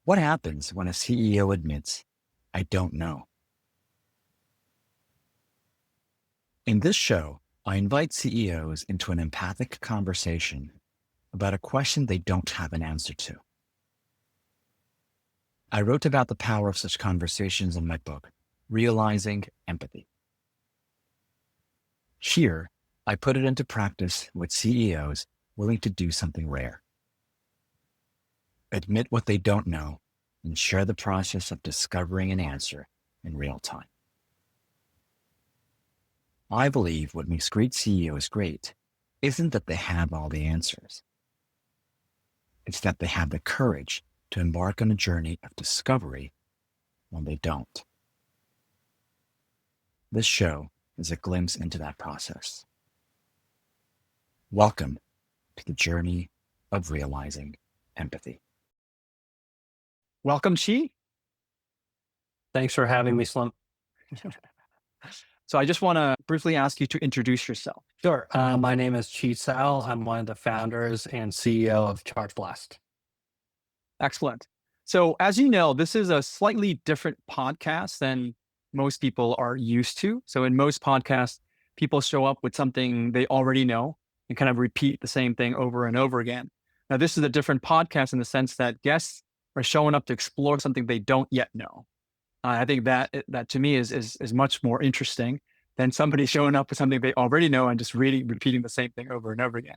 What happens when a CEO admits, I don't know? In this show, I invite CEOs into an empathic conversation about a question they don't have an answer to. I wrote about the power of such conversations in my book, Realizing Empathy. Here, I put it into practice with CEOs willing to do something rare. Admit what they don't know and share the process of discovering an answer in real time. I believe what makes great CEOs great isn't that they have all the answers. It's that they have the courage to embark on a journey of discovery when they don't. This show is a glimpse into that process. Welcome to the journey of realizing empathy. Welcome, Qi. Thanks for having me, Slim. So I just want to briefly ask you to introduce yourself. Sure. My name is Qi Cao. I'm one of the founders and CEO of Chargeblast. Excellent. So as you know, this is a slightly different podcast than most people are used to. So in most podcasts, people show up with something they already know and kind of repeat the same thing over and over again. Now, this is a different podcast in the sense that guests are showing up to explore something they don't yet know. I think that to me is much more interesting than somebody showing up with something they already know and just really repeating the same thing over and over again.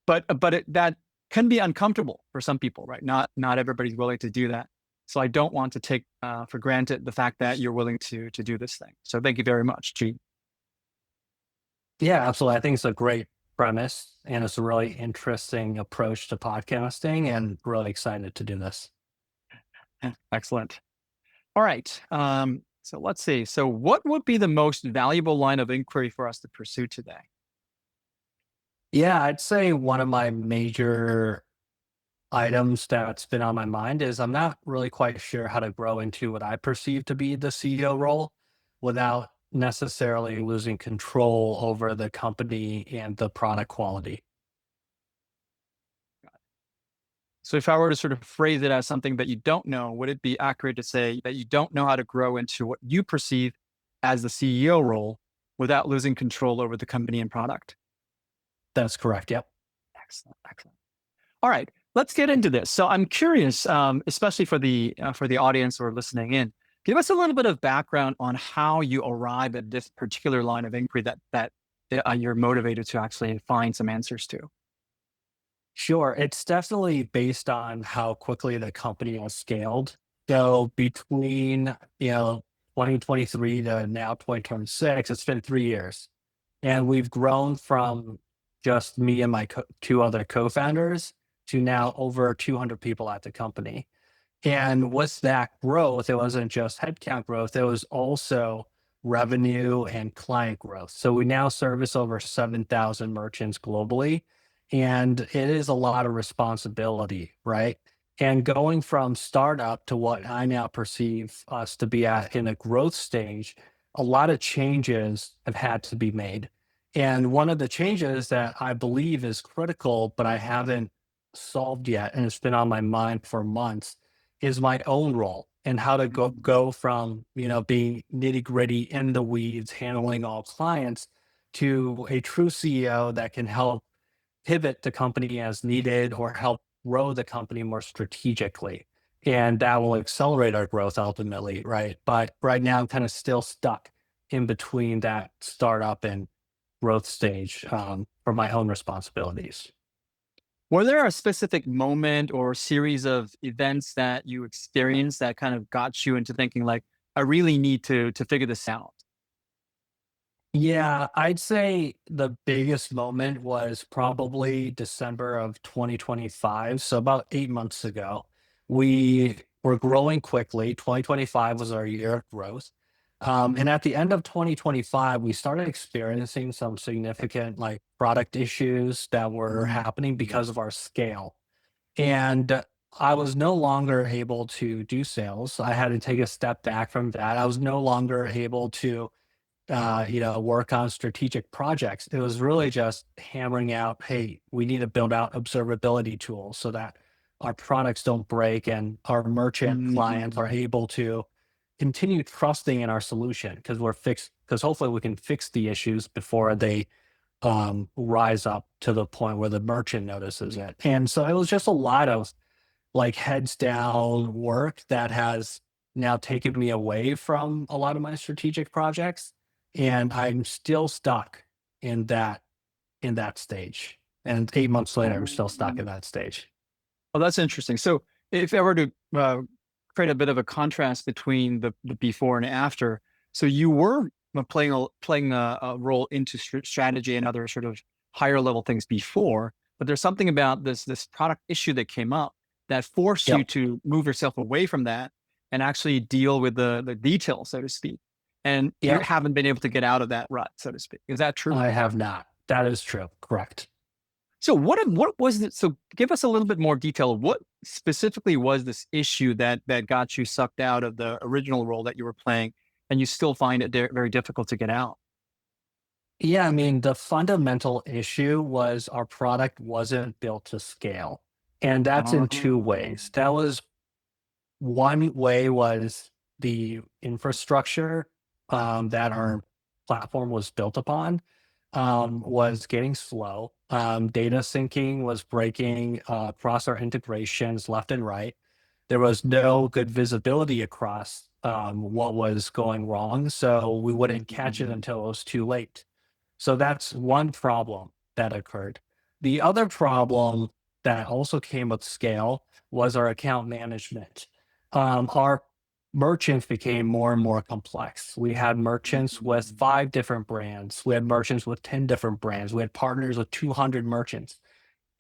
But that can be uncomfortable for some people, right? Not everybody's willing to do that. So I don't want to take for granted the fact that you're willing to do this thing. So thank you very much, Qi. Yeah, absolutely. I think it's a great premise and it's a really interesting approach to podcasting and really excited to do this. Excellent. All right. So let's see. So what would be the most valuable line of inquiry for us to pursue today? Yeah, I'd say one of my major items that's been on my mind is I'm not really quite sure how to grow into what I perceive to be the CEO role without necessarily losing control over the company and the product quality. So if I were to sort of phrase it as something that you don't know, would it be accurate to say that you don't know how to grow into what you perceive as the CEO role without losing control over the company and product? That's correct. Yep. Excellent. Excellent. All right, let's get into this. So I'm curious, especially for the audience who are listening in, give us a little bit of background on how you arrive at this particular line of inquiry that you're motivated to actually find some answers to. Sure. It's definitely based on how quickly the company has scaled. So between, 2023 to now 2026, it's been 3 years. And we've grown from just me and my two other co-founders to now over 200 people at the company. And with that growth, it wasn't just headcount growth, it was also revenue and client growth. So we now service over 7,000 merchants globally. And it is a lot of responsibility, right? And going from startup to what I now perceive us to be at in a growth stage, a lot of changes have had to be made. And one of the changes that I believe is critical, but I haven't solved yet, and it's been on my mind for months, is my own role and how to go from, being nitty gritty in the weeds, handling all clients to a true CEO that can help pivot the company as needed or help grow the company more strategically. And that will accelerate our growth ultimately, right? But right now I'm kind of still stuck in between that startup and growth stage for my own responsibilities. Were there a specific moment or series of events that you experienced that kind of got you into thinking like, I really need to figure this out? Yeah, I'd say the biggest moment was probably December of 2025. So about 8 months ago, we were growing quickly. 2025 was our year of growth. And at the end of 2025, we started experiencing some significant like product issues that were happening because of our scale. And I was no longer able to do sales. I had to take a step back from that. I was no longer able to work on strategic projects. It was really just hammering out, hey, we need to build out observability tools so that our products don't break and our merchant clients are able to continue trusting in our solution because hopefully we can fix the issues before they rise up to the point where the merchant notices it. And so it was just a lot of like heads down work that has now taken me away from a lot of my strategic projects. And I'm still stuck in that stage. And 8 months later, I'm still stuck in that stage. Oh, that's interesting. So if I were to create a bit of a contrast between the before and after, so you were playing a role into strategy and other sort of higher level things before, but there's something about this product issue that came up that forced you Yep. to move yourself away from that and actually deal with the details, so to speak. And you Yep. haven't been able to get out of that rut, so to speak. Is that true? I have not. That is true. Correct. So what was it? So give us a little bit more detail. What specifically was this issue that got you sucked out of the original role that you were playing, and you still find it very difficult to get out? Yeah, I mean, the fundamental issue was our product wasn't built to scale. And that's in two ways. That was one way was the infrastructure that our platform was built upon was getting slow. Data syncing was breaking across our integrations left and right. There was no good visibility across what was going wrong. So we wouldn't catch it until it was too late. So that's one problem that occurred. The other problem that also came with scale was our account management. Our merchants became more and more complex. We had merchants with 5 different brands. We had merchants with 10 different brands. We had partners with 200 merchants.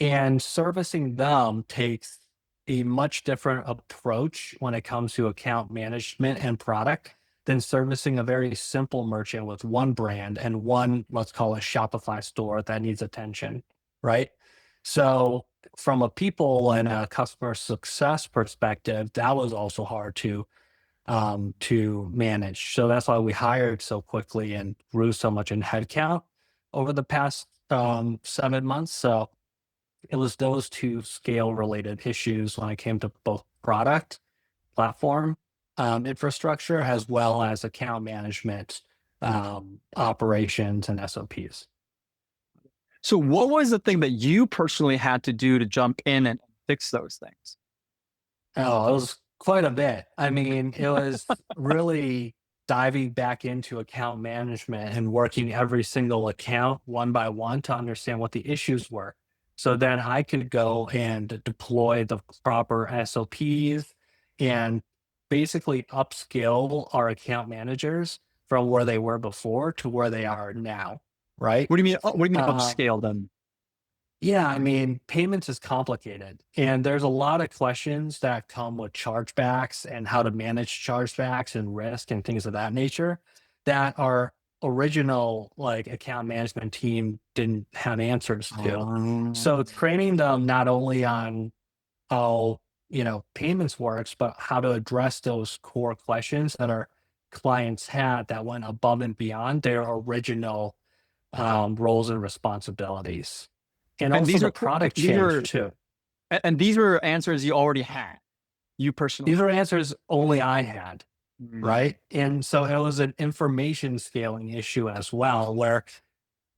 And servicing them takes a much different approach when it comes to account management and product than servicing a very simple merchant with one brand and one, let's call it Shopify store that needs attention, right? So from a people and a customer success perspective, that was also hard to manage. So that's why we hired so quickly and grew so much in headcount over the past 7 months. So it was those two scale related issues when it came to both product, platform, infrastructure, as well as account management, operations, and SOPs. So what was the thing that you personally had to do to jump in and fix those things? Oh, it was quite a bit. I mean, it was really diving back into account management and working every single account one by one to understand what the issues were. So then I could go and deploy the proper SOPs and basically upskill our account managers from where they were before to where they are now, right? What do you mean? What do you mean Um, upscale them? yeah, I mean, payments is complicated, and there's a lot of questions that come with chargebacks and how to manage chargebacks and risk and things of that nature that our original like account management team didn't have answers to. So training them not only on how, payments works, but how to address those core questions that our clients had that went above and beyond their original roles and responsibilities. And And also these the are product these change are too. and these were answers you already had, you These personally. are answers only I had, Mm. right? And so it was an information scaling issue as well, where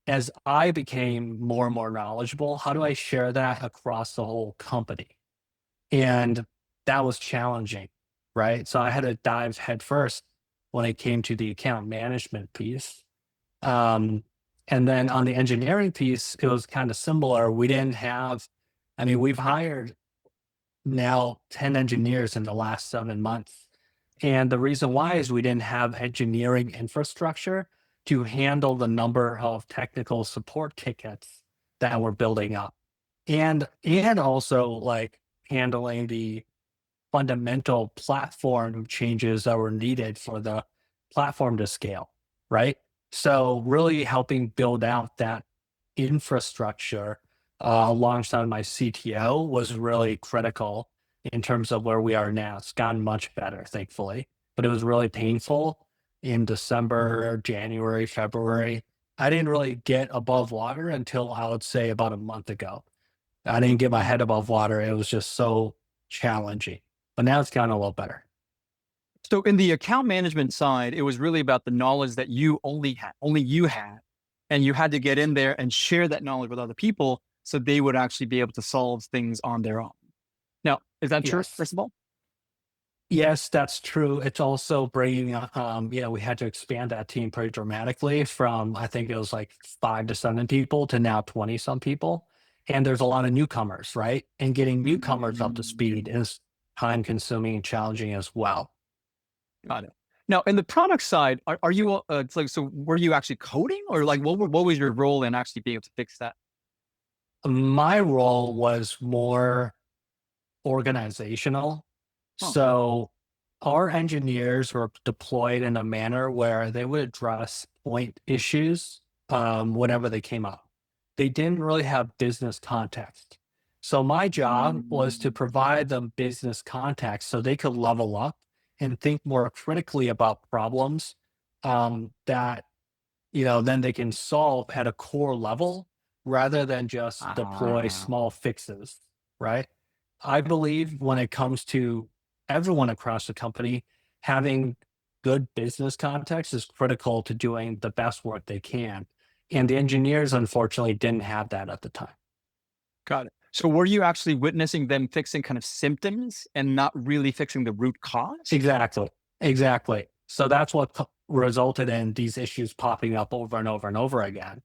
as I became more and more knowledgeable, how do I share that across the whole company? And that was challenging, right? So I had to dive headfirst when it came to the account management piece. Um, and then on the engineering piece, it was kind of similar. We didn't have, I mean, we've hired now 10 engineers in the last 7 months. And the reason why is we didn't have engineering infrastructure to handle the number of technical support tickets that we're building up. And also like handling the fundamental platform changes that were needed for the platform to scale, right? So really helping build out that infrastructure alongside my CTO was really critical in terms of where we are now. It's gotten much better, thankfully, but it was really painful in December, January, February. I didn't really get above water until I would say about a month ago. I didn't get my head above water. It was just so challenging. But now it's gotten a little better. So in the account management side, it was really about the knowledge that you only you had, and you had to get in there and share that knowledge with other people so they would actually be able to solve things on their own. Now, is that true, Yes. first of all? Yes, that's true. It's also bringing, we had to expand that team pretty dramatically from, I think it was like 5 to 7 people to now 20 some people. And there's a lot of newcomers, right? And getting newcomers up to speed is time consuming and challenging as well. Got it. Now, in the product side, are you, it's like, so were you actually coding or like, what was your role in actually being able to fix that? My role was more organizational. Oh, So our engineers were deployed in a manner where they would address point issues whenever they came up. They didn't really have business context. So my job was to provide them business context so they could level up and think more critically about problems that then they can solve at a core level rather than just deploy ah, small fixes, right? I believe when it comes to everyone across the company, having good business context is critical to doing the best work they can. And the engineers, unfortunately, didn't have that at the time. got it. So were you actually witnessing them fixing kind of symptoms and not really fixing the root cause? Exactly. Exactly. So that's what resulted in these issues popping up over and over and over again.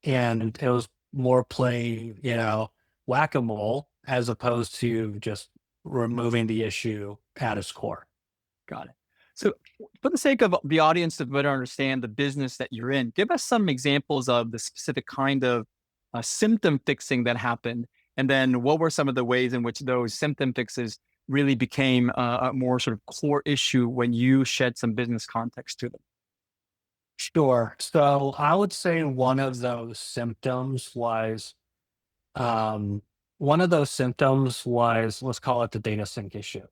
And it was more playing, whack-a-mole as opposed to just removing the issue at its core. Got it. So, for the sake of the audience to better understand the business that you're in, give us some examples of the specific kind of symptom fixing that happened. And then, what were some of the ways in which those symptom fixes really became a more sort of core issue when you shed some business context to them? Sure. So I would say um, let's call it the data sync issue,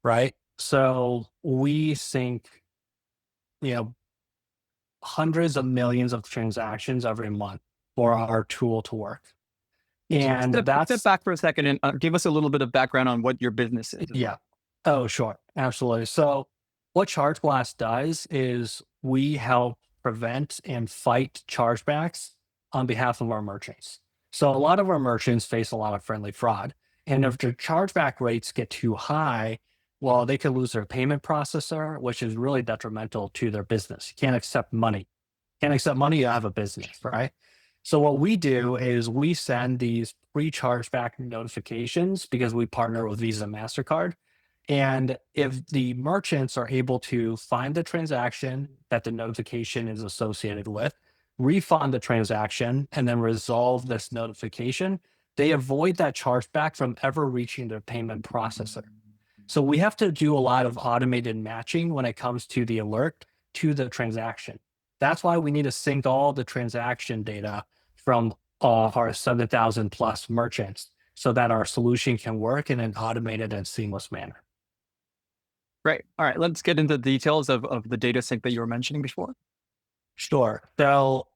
right? So we sync, you know, hundreds of millions of transactions every month for our tool to work. And Step that's, back for a second and give us a little bit of background on what your business is as yeah. well. Oh, sure. Absolutely. So what Chargeblast does is we help prevent and fight chargebacks on behalf of our merchants. So a lot of our merchants face a lot of friendly fraud. And if their chargeback rates get too high, well, they could lose their payment processor, which is really detrimental to their business. You can't accept money. Can't accept money, you have a business, right? So what we do is we send these pre-chargeback notifications because we partner with Visa and MasterCard. And if the merchants are able to find the transaction that the notification is associated with, refund the transaction, and then resolve this notification, they avoid that chargeback from ever reaching their payment processor. So we have to do a lot of automated matching when it comes to the alert to the transaction. That's why we need to sync all the transaction data from our 7,000 plus merchants so that our solution can work in an automated and seamless manner. Great. All right. Let's get into the details of the data sync that you were mentioning before. Sure. So,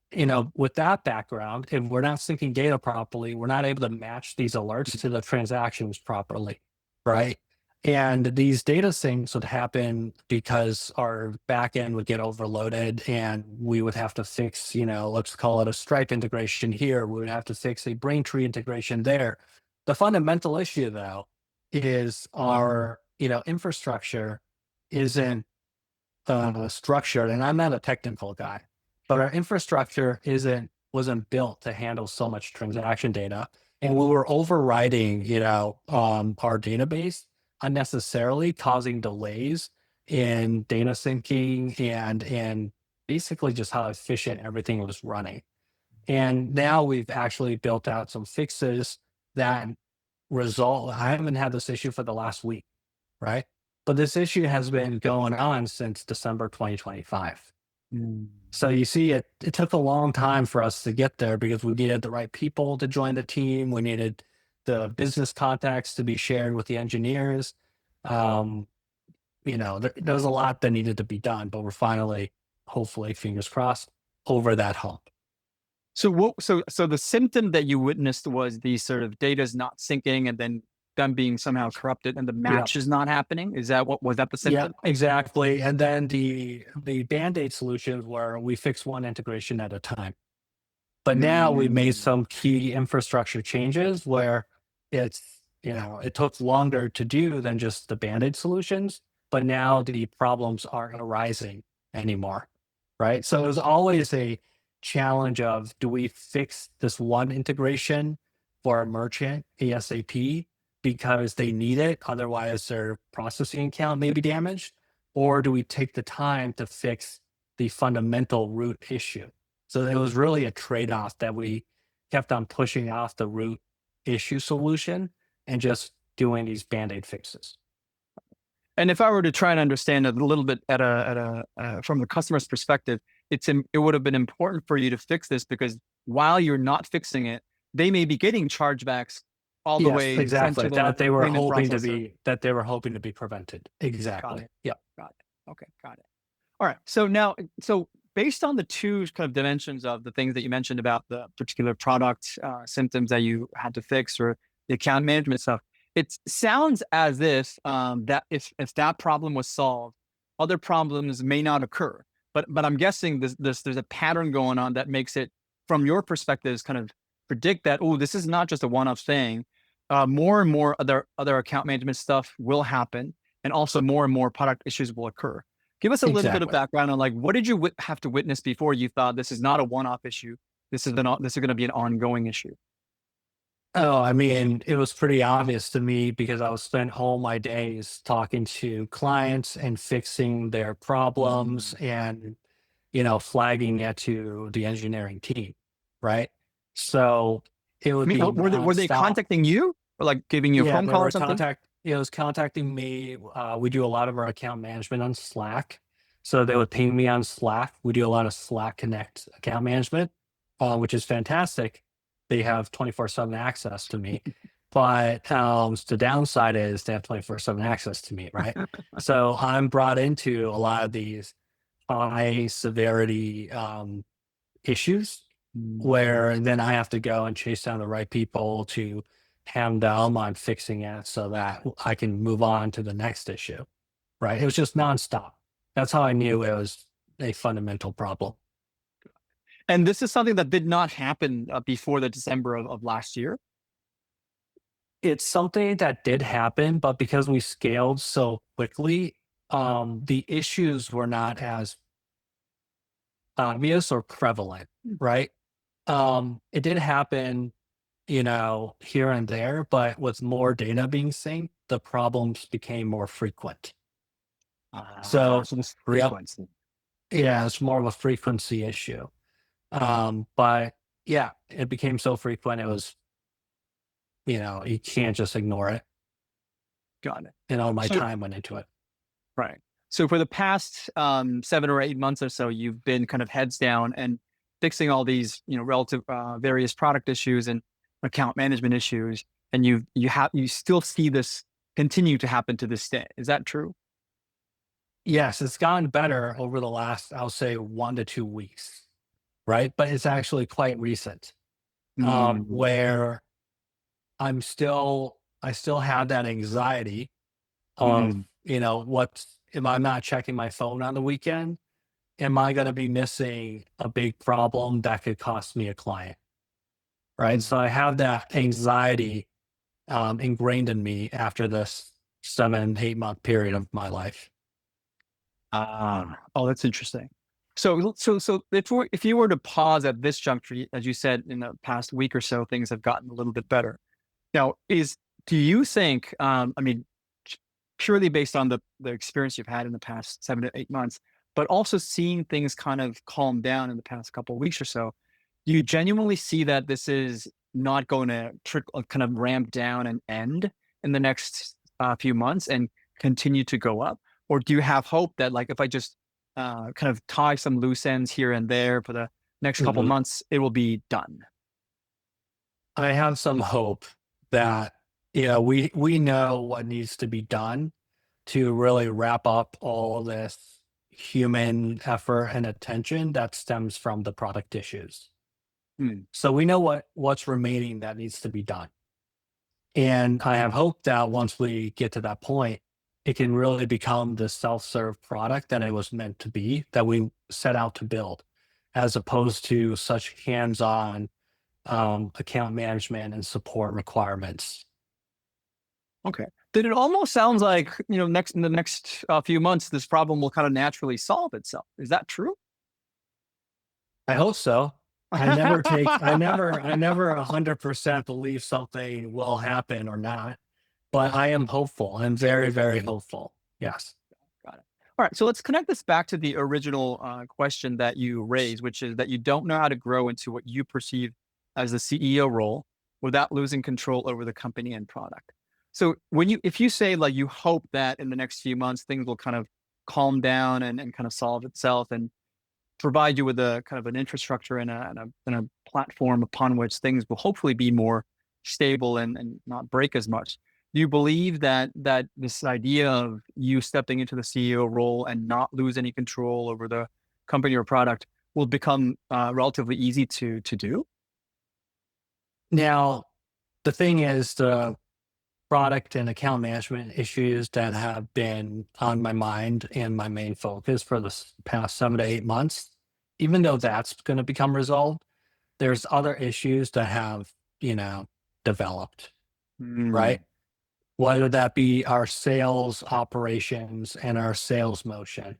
with that background, if we're not syncing data properly, we're not able to match these alerts to the transactions properly, right? And these data syncs would happen because our backend would get overloaded and we would have to fix, let's call it a Stripe integration here. We would have to fix a Braintree integration there. The fundamental issue, though, is our, infrastructure isn't structured, and I'm not a technical guy, but our infrastructure wasn't built to handle so much transaction data, and we were overriding, our database unnecessarily, causing delays in data syncing and basically just how efficient everything was running. And now we've actually built out some fixes that resolve. I haven't had this issue for the last week, right? But this issue has been going on since December 2025. Mm. So you see, it took a long time for us to get there because we needed the right people to join the team. We needed the business contacts to be shared with the engineers. Um, there was a lot that needed to be done, but we're finally, hopefully, fingers crossed, over that hump. So the symptom that you witnessed was the sort of data is not syncing and then them being somehow corrupted and the Yeah. match is not happening. Is that what was that the Yeah, symptom? exactly. And then the Band-Aid solutions where we fix one integration at a time. But now we've made Mm. some key infrastructure changes where it took longer to do than just the Band-Aid solutions, but now the problems aren't arising anymore, right? So it was always a challenge of, do we fix this one integration for a merchant ASAP because they need it, otherwise their processing account may be damaged, or do we take the time to fix the fundamental root issue? So it was really a trade-off that we kept on pushing off the root issue solution and just doing these Band-Aid fixes. And if I were to try and understand it a little bit from the customer's perspective, it would have been important for you to fix this because while you're not fixing it, they may be getting chargebacks all the Yes, way sent exactly. to the payment processor. That they were hoping to be prevented. Got Exactly. it. Yeah. Got it. Okay, got it. All right. So based on the two kind of dimensions of the things that you mentioned about the particular product symptoms that you had to fix or the account management stuff, it sounds as if that if that problem was solved, other problems may not occur. But I'm guessing there's a pattern going on that makes it, from your perspective, kind of predict that, oh, this is not just a one-off thing. More and more other account management stuff will happen, and also more and more product issues will occur. Give us a little bit of Exactly. background on like what did you have to witness before you thought this is not a one-off issue? This is going to be an ongoing issue. Oh, I mean, it was pretty obvious to me because I would spend all my days talking to clients and fixing their problems Mm. and, flagging it to the engineering team, right? So it I would mean, be were they nonstop. contacting you or like giving you a Yeah, phone they call or were something? it was contacting me. We do a lot of our account management on Slack. So they would ping me on Slack. We do a lot of Slack Connect account management, which is fantastic. They have 24/7 access to me. But the downside is they have 24/7 access to me, right? So I'm brought into a lot of these high severity issues Mm. where then I have to go and chase down the right people to ham them on fixing it so that I can move on to the next issue. Right. It was just nonstop. That's how I knew it was a fundamental problem. And this is something that did not happen before the December of last year. It's something that did happen, but because we scaled so quickly, the issues were not as obvious or prevalent, right? It did happen, here and there, but with more data being synced, the problems became more frequent. So, So this yep, frequency. yeah, it's more of a frequency issue. But yeah, it became so frequent, it was, you can't just ignore it. Got it. And all my So time went into it. right. So for the past 7 or 8 months or so, you've been kind of heads down and fixing all these, relative various product issues and account management issues, and you still see this continue to happen to this day. Is that true? Yes, it's gotten better over the last, I'll say 1 to 2 weeks, right? But it's actually quite recent, Mm. where I still have that anxiety of, Mm. what am I not checking my phone on the weekend? Am I going to be missing a big problem that could cost me a client? Right. So I have that anxiety ingrained in me after this 7, 8 month period of my life. Oh, that's interesting. So if you were to pause at this juncture, as you said, in the past week or so, things have gotten a little bit better. Now, do you think? I mean, purely based on the experience you've had in the past 7 to 8 months, but also seeing things kind of calm down in the past couple of weeks or so, do you genuinely see that this is not going to kind of ramp down and end in the next few months and continue to go up? Or do you have hope that, like, if I just kind of tie some loose ends here and there for the next couple of Mhm. months, it will be done? I have some hope that, we know what needs to be done to really wrap up all this human effort and attention that stems from the product issues. Hmm. So we know what's remaining that needs to be done. And I have hope that once we get to that point, it can really become the self-serve product that it was meant to be, that we set out to build, as opposed to such hands-on account management and support requirements. Okay. Then it almost sounds like, next in the next few months, this problem will kind of naturally solve itself. Is that true? I hope so. I never 100% believe something will happen or not, but I am hopeful. I'm very, very hopeful. Yes. Got it. All right. So let's connect this back to the original question that you raised, which is that you don't know how to grow into what you perceive as the CEO role without losing control over the company and product. So if you say like you hope that in the next few months things will kind of calm down and kind of solve itself and provide you with a kind of an infrastructure and a platform upon which things will hopefully be more stable and not break as much. Do you believe that this idea of you stepping into the CEO role and not lose any control over the company or product will become relatively easy to do? Now, the thing is, the product and account management issues that have been on my mind and my main focus for the past 7 to 8 months, even though that's going to become resolved, there's other issues that have, developed, right? Mm, Whether that be our sales operations and our sales motion,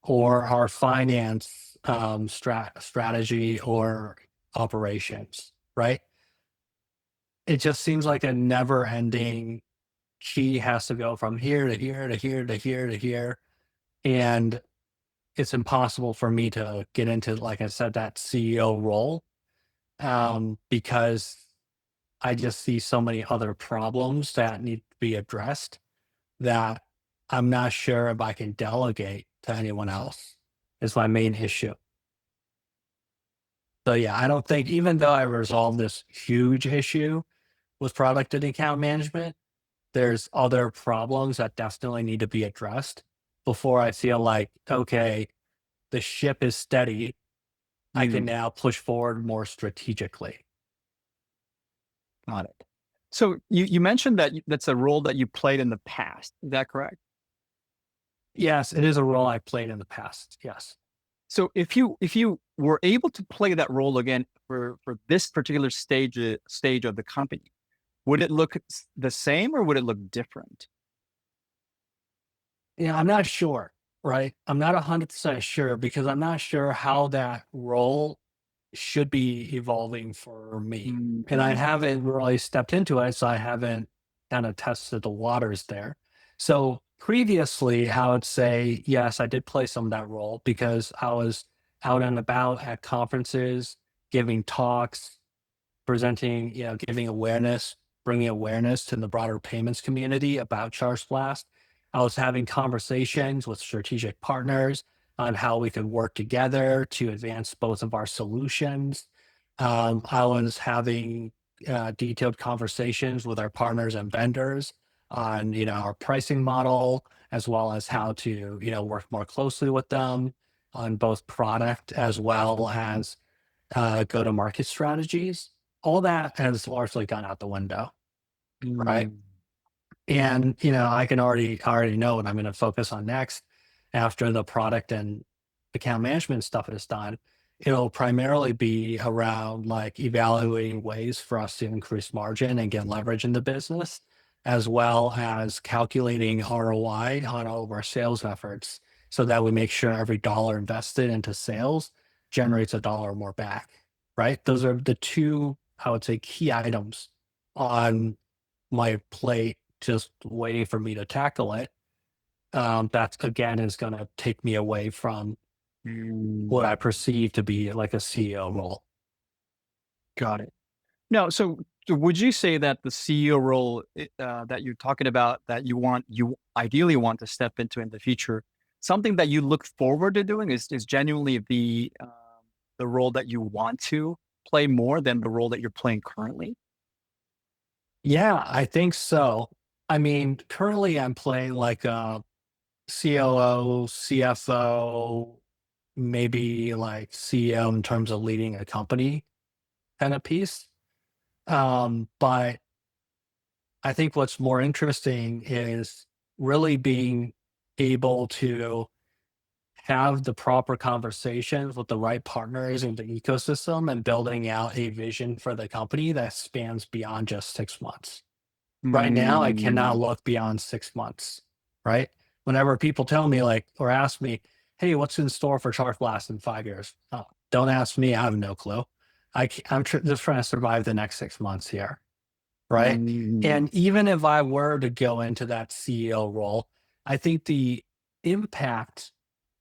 or our finance strategy or operations, right? It just seems like a never ending. She has to go from here to here to here to here to here. And it's impossible for me to get into, like I said, that CEO role, because I just see so many other problems that need to be addressed that I'm not sure if I can delegate to anyone else is my main issue. So yeah, I don't think, even though I resolved this huge issue with product and account management, there's other problems that definitely need to be addressed before I feel like, okay, the ship is steady. I can mm, now push forward more strategically. got it. So you mentioned that that's a role that you played in the past. Is that correct? Yes, it is a role I played in the past. Yes. So if you were able to play that role again for this particular stage of the company, would it look the same or would it look different? Yeah, I'm not sure, right? I'm not 100% sure because I'm not sure how that role should be evolving for me. And I Mhm. haven't really stepped into it, so I haven't kind of tested the waters there. So previously, I would say, yes, I did play some of that role because I was out and about at conferences, giving talks, presenting, giving awareness, bringing awareness to the broader payments community about Chargeblast. I was having conversations with strategic partners on how we could work together to advance both of our solutions. I was having detailed conversations with our partners and vendors on, our pricing model, as well as how to, work more closely with them on both product as well as go-to-market strategies. All that has largely gone out the window, right? Mm, And I already know what I'm going to focus on next after the product and account management stuff is done. It'll primarily be around like evaluating ways for us to increase margin and get leverage in the business, as well as calculating ROI on all of our sales efforts so that we make sure every dollar invested into sales generates a dollar or more back, right? Those are the two, I would say, key items on my plate, just waiting for me to tackle it. That again is going to take me away from what mm, I perceive to be like a CEO role. got it. No, so would you say that the CEO role that you're talking about that you ideally want to step into in the future, something that you look forward to doing is genuinely the role that you want to play more than the role that you're playing currently? Yeah, I think so. I mean, currently I'm playing like a COO, CFO, maybe like CEO in terms of leading a company. kind of piece. But I think what's more interesting is really being able to have the proper conversations with the right partners in the ecosystem and building out a vision for the company that spans beyond just 6 months. Right now, I cannot Mm, look beyond 6 months, right? Whenever people tell me like, or ask me, hey, what's in store for Chargeblast in 5 years? Oh, don't ask me. I have no clue. Just trying to survive the next 6 months here, right? mm, And even if I were to go into that CEO role, I think the impact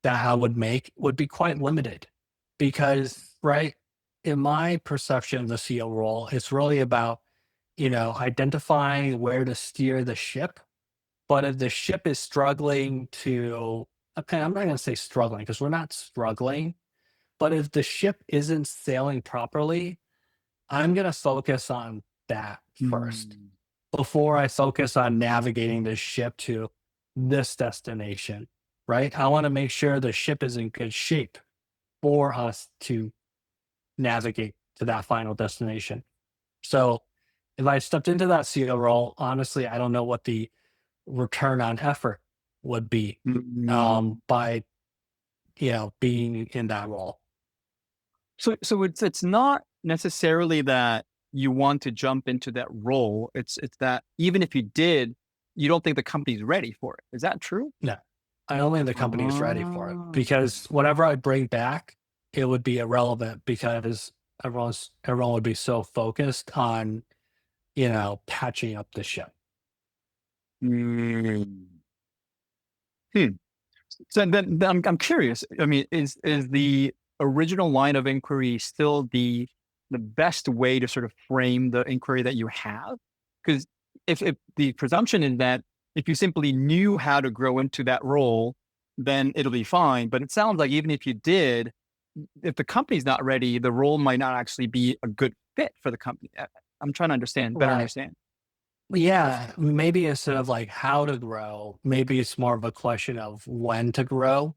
that I would make would be quite limited because, right, in my perception of the CEO role, it's really about, identifying where to steer the ship. But if the ship is struggling to, okay, I'm not going to say struggling because we're not struggling, but if the ship isn't sailing properly, I'm going to focus on that first mm. before I focus on navigating the ship to this destination, right? I want to make sure the ship is in good shape for us to navigate to that final destination. So if I stepped into that CEO role, honestly, I don't know what the return on effort would be Mm. by being in that role. So it's not necessarily that you want to jump into that role. It's that even if you did, you don't think the company's ready for it. Is that true? No, I don't think the company is ready for it Ah. because whatever I bring back, it would be irrelevant because everyone would be so focused on patching up the ship. Mm. Hmm. So then I'm curious. I mean, is the original line of inquiry still the best way to sort of frame the inquiry that you have? Because if the presumption is that if you simply knew how to grow into that role, then it'll be fine. But it sounds like even if you did, if the company's not ready, the role might not actually be a good fit for the company. I'm trying to better Right. understand. Yeah, maybe instead of like how to grow, maybe it's more of a question of when to grow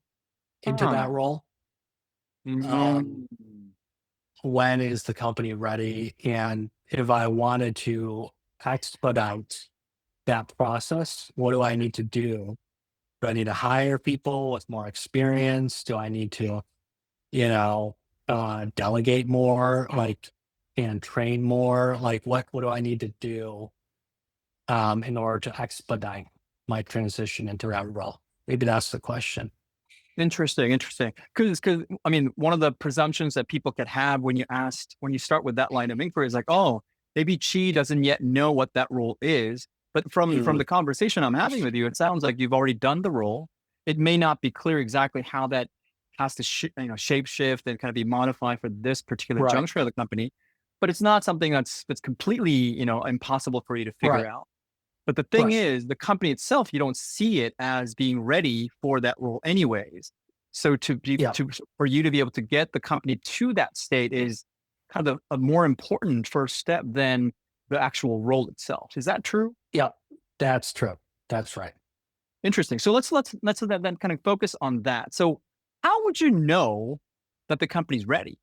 into that Ah. role. Um, Mm. when is the company ready? And if I wanted to expedite that process, what do I need to do? Do I need to hire people with more experience? Do I need to, you know, delegate more, like, and train more? Like, what do I need to do in order to expedite my transition into that role? Maybe that's the question. Interesting, interesting. Because I mean, one of the presumptions that people could have when you start with that line of inquiry is like, oh, maybe Chi doesn't yet know what that role is. But from Mm, the conversation I'm having with you, it sounds like you've already done the role. It may not be clear exactly how that has to shape shift and kind of be modified for this particular right, juncture of the company, but it's not something that's completely impossible for you to figure right, out. But the thing right. is, the company itself, you don't see it as being ready for that role anyways. So Yeah, for you to be able to get the company to that state is kind of a more important first step than the actual role itself. Is that true? yeah, that's true. That's right. Interesting. So let's then kind of focus on that. So how would you know that the company's ready?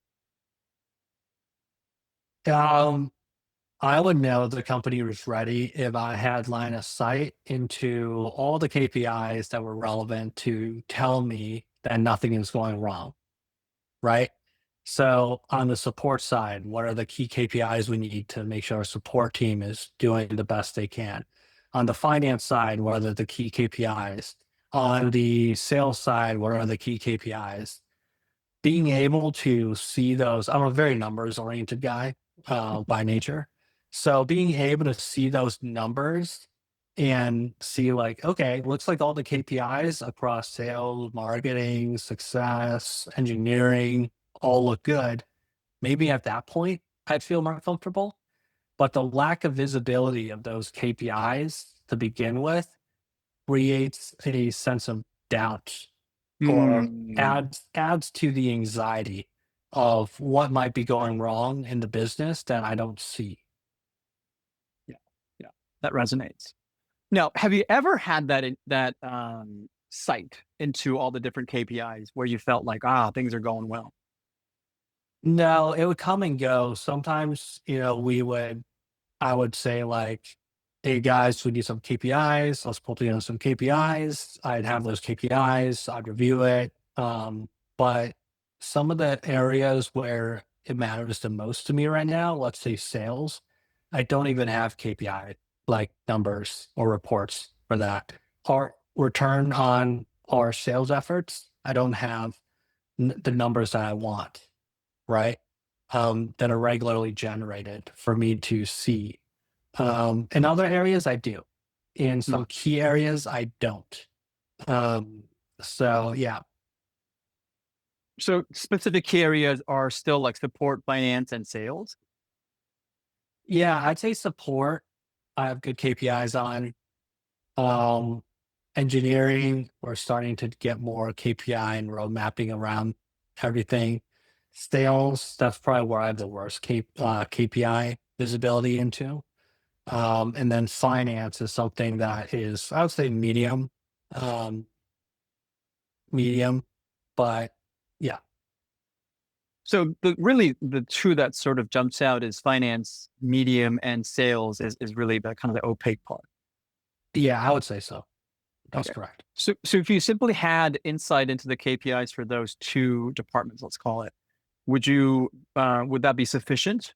Um, I would know the company was ready if I had line of sight into all the KPIs that were relevant to tell me that nothing is going wrong, right? So on the support side, what are the key KPIs we need to make sure our support team is doing the best they can? On the finance side, what are the key KPIs? On the sales side, what are the key KPIs? Being able to see those, I'm a very numbers oriented guy by nature. So being able to see those numbers and see like, okay, looks like all the KPIs across sales, marketing, success, engineering all look good. Maybe at that point, I'd feel more comfortable. But the lack of visibility of those KPIs to begin with creates a sense of doubt or Hmm. adds to the anxiety of what might be going wrong in the business that I don't see. Yeah, yeah, that resonates. Now, have you ever had that sight into all the different KPIs where you felt like, things are going well? No, it would come and go. Sometimes, I would say like, hey guys, we need some KPIs. Let's pull together some KPIs. I'd have those KPIs. I'd review it. But some of the areas where it matters the most to me right now, let's say sales, I don't even have KPI like numbers or reports for that. Our return on our sales efforts, I don't have the numbers that I want, right? That are regularly generated for me to see. In other areas, I do. In Mm. some key areas, I don't. Um, so yeah, So specific key areas are still like support, finance, and sales. yeah, I'd say support. I have good KPIs on. Um, Engineering, we're starting to get more KPI and road mapping around everything. Sales, that's probably where I have the worst KPI visibility into. And then finance is something that is, I would say, um, medium, but yeah, So the two that sort of jumps out is finance, medium, and sales is really the kind of the opaque part. yeah, I would say so. That's Okay. correct. So if you simply had insight into the KPIs for those two departments, let's call it, would that be sufficient?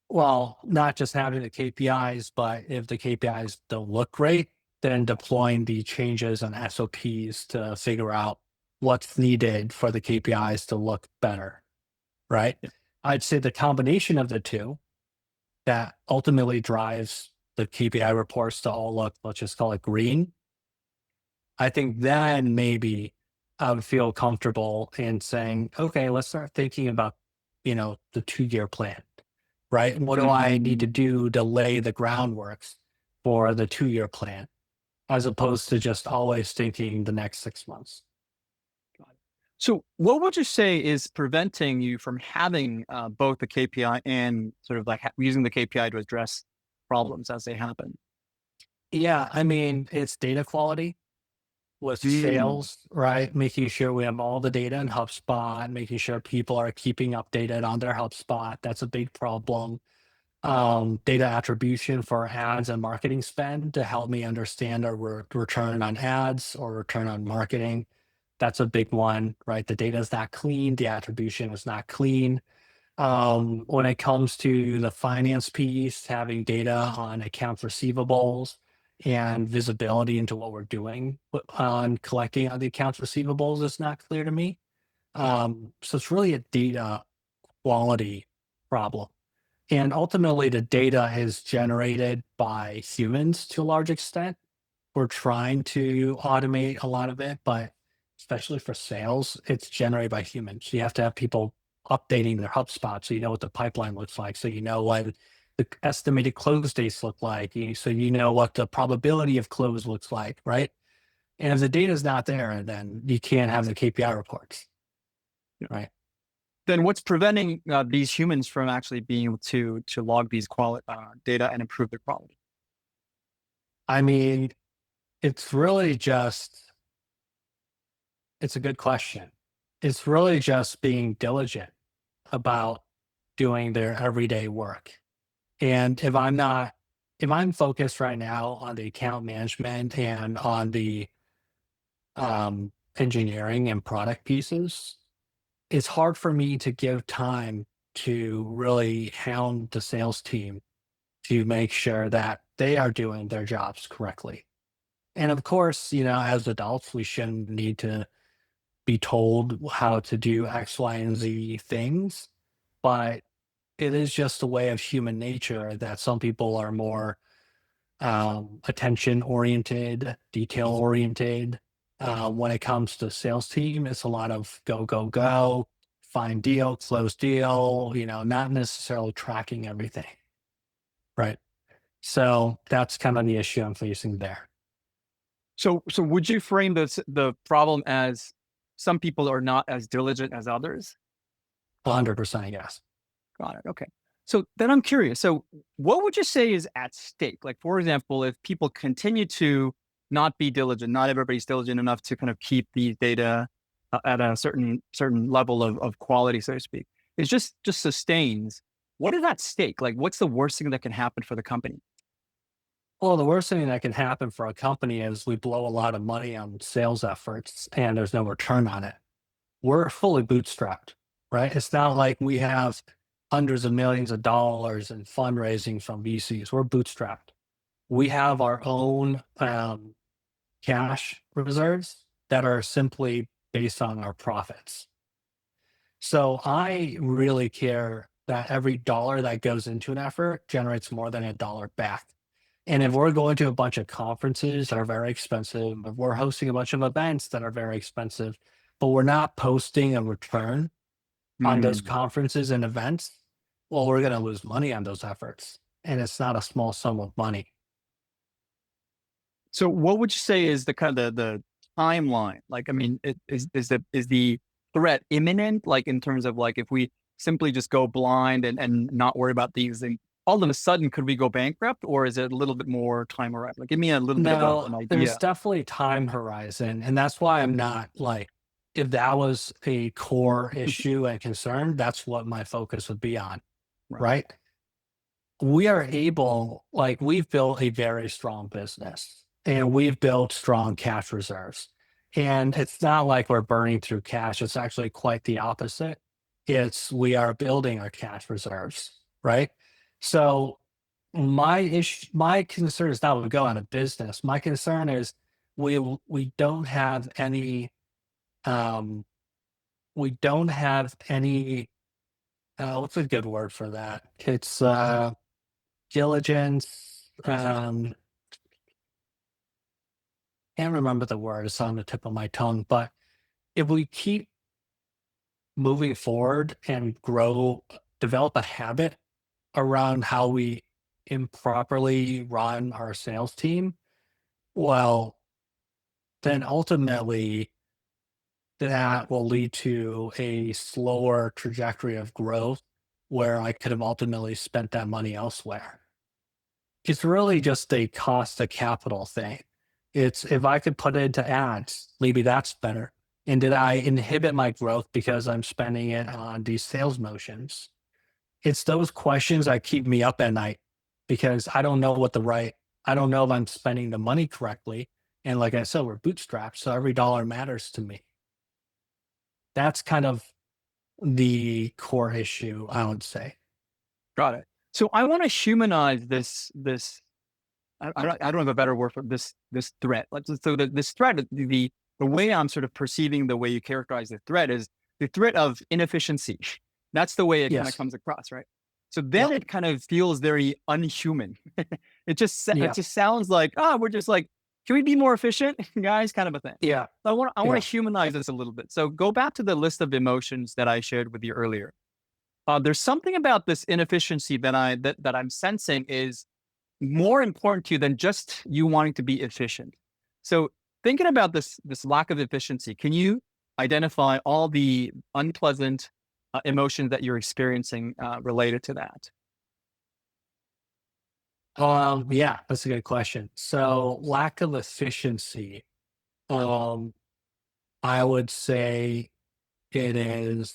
Well, not just having the KPIs, but if the KPIs don't look great, then deploying the changes and SOPs to figure out what's needed for the KPIs to look better, right? Yeah. I'd say the combination of the two that ultimately drives the KPI reports to all look, let's just call it green. I think then maybe I would feel comfortable in saying, okay, let's start thinking about, the 2-year plan, right? And what do Mhm. I need to do to lay the groundwork for the 2-year plan, as opposed to just always thinking the next 6 months? Got it. So what would you say is preventing you from having both the KPI and sort of like using the KPI to address problems as they happen? Yeah, I mean, it's data quality with Mm. sales, right? Making sure we have all the data in HubSpot, making sure people are keeping updated on their HubSpot. That's a big problem. Data attribution for ads and marketing spend to help me understand our return on ads or return on marketing. That's a big one, right? The data is not clean, the attribution is not clean. When it comes to the finance piece, having data on accounts receivables and visibility into what we're doing on collecting on the accounts receivables is not clear to me. So it's really a data quality problem. And ultimately, the data is generated by humans to a large extent. We're trying to automate a lot of it, but especially for sales, it's generated by humans. You have to have people updating their HubSpot so you know what the pipeline looks like. So you know what the estimated close dates look like. So you know what the probability of close looks like, right? And if the data is not there, then you can't have the KPI reports, Yeah. right? Then what's preventing these humans from actually being able to log these data and improve their quality? I mean, it's really just it's a good question. It's really just being diligent about doing their everyday work. And if I'm focused right now on the account management and on the engineering and product pieces, it's hard for me to give time to really hound the sales team to make sure that they are doing their jobs correctly. And of course, as adults, we shouldn't need to be told how to do X, Y, and Z things. But it is just a way of human nature that some people are more attention oriented, detail oriented. When it comes to sales team, it's a lot of go, go, go, find deal, close deal, not necessarily tracking everything. Right. So that's kind of the issue I'm facing there. So would you frame the problem as some people are not as diligent as others? 100% yes. Got it. Okay. So then I'm curious. So what would you say is at stake? Like, for example, if people continue to not be diligent, not everybody's diligent enough to kind of keep these data at a certain level of quality, so to speak. It's just sustains. What is at stake? Like, what's the worst thing that can happen for the company? Well, the worst thing that can happen for a company is we blow a lot of money on sales efforts and there's no return on it. We're fully bootstrapped, right? It's not like we have hundreds of millions of dollars in fundraising from VCs. We're bootstrapped. We have our own cash reserves that are simply based on our profits. So I really care that every dollar that goes into an effort generates more than a dollar back. And if we're going to a bunch of conferences that are very expensive, if we're hosting a bunch of events that are very expensive, but we're not posting a return on those Hmm. conferences and events, well, we're going to lose money on those efforts. And it's not a small sum of money. So what would you say is the kind of the timeline? Like, I mean, is the threat imminent? Like in terms of like if we simply just go blind and not worry about these things, all of a sudden could we go bankrupt, or is it a little bit more time horizon? Like, give me a little bit of No, an there's idea. definitely time horizon. And that's why I'm not like, if that was a core issue and concern, that's what my focus would be on, Right. right? We are able, like, we've built a very strong business and we've built strong cash reserves. And it's not like we're burning through cash. It's actually quite the opposite. It's we are building our cash reserves, right? So my concern is not we go out of business. My concern is we don't have any um we don't have any what's a good word for that? It's diligence. Can't remember the word. It's on the tip of my tongue. But if we keep moving forward and grow, develop a habit around how we improperly run our sales team, well, then ultimately that will lead to a slower trajectory of growth where I could have ultimately spent that money elsewhere. It's really just a cost of capital thing. It's if I could put it into ads, maybe that's better. And did I inhibit my growth because I'm spending it on these sales motions? It's those questions that keep me up at night because I don't know if I'm spending the money correctly. And like I said, we're bootstrapped, so every dollar matters to me. That's kind of the core issue, I would say. Got it. So I want to humanize this. I don't have a better word for this threat. Like, so this threat, the way I'm sort of perceiving the way you characterize the threat is the threat of inefficiency. That's the way it kind of Yes. comes across, right? So then Yep. it kind of feels very unhuman. It Yeah. just sounds like, we're just like, can we be more efficient, guys? Kind of a thing. Yeah. So I want Yeah. to humanize this a little bit. So go back to the list of emotions that I shared with you earlier. There's something about this inefficiency that I'm sensing is more important to you than just you wanting to be efficient. So thinking about this lack of efficiency, can you identify all the unpleasant emotions that you're experiencing related to that? Yeah, that's a good question. So lack of efficiency. Um, I would say it is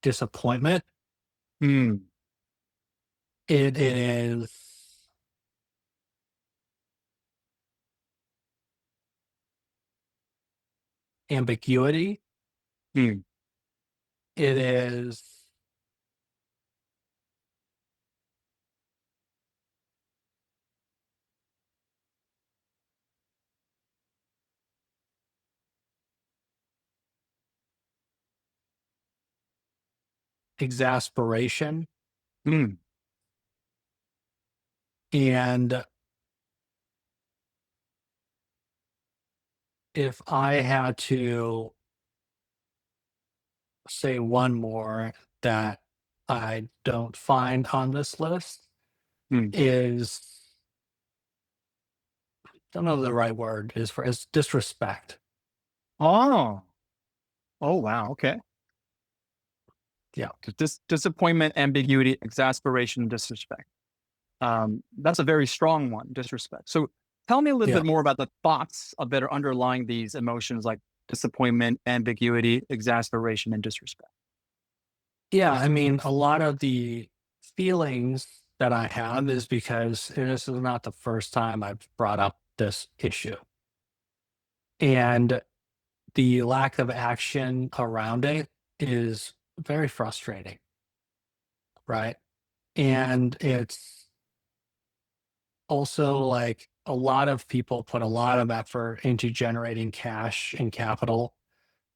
disappointment. Hmm. It is ambiguity. Hmm. It is exasperation. Hmm. And if I had to say one more that I don't find on this list Hmm. is, don't know the right word is for is disrespect. Oh. Oh, wow. Okay. Yeah. Disappointment, ambiguity, exasperation, disrespect. That's a very strong one, disrespect. So Tell me a little Yeah. bit more about the thoughts that are underlying these emotions like disappointment, ambiguity, exasperation, and disrespect. Yeah. I mean, a lot of the feelings that I have is because this is not the first time I've brought up this issue. And the lack of action around it is very frustrating, right? And it's also like a lot of people put a lot of effort into generating cash and capital.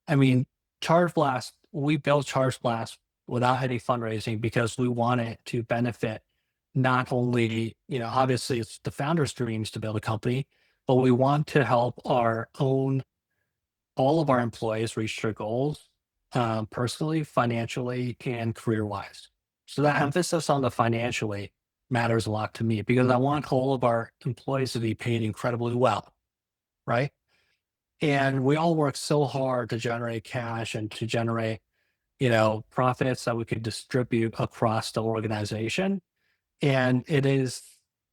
I mean, Chargeblast, we built Chargeblast without any fundraising because we want it to benefit not only, obviously it's the founder's dreams to build a company, but we want to help all of our employees reach their goals, personally, financially, and career-wise. So that emphasis on the financially matters a lot to me because I want all of our employees to be paid incredibly well, right? And we all work so hard to generate cash and to generate, profits that we could distribute across the organization. And it is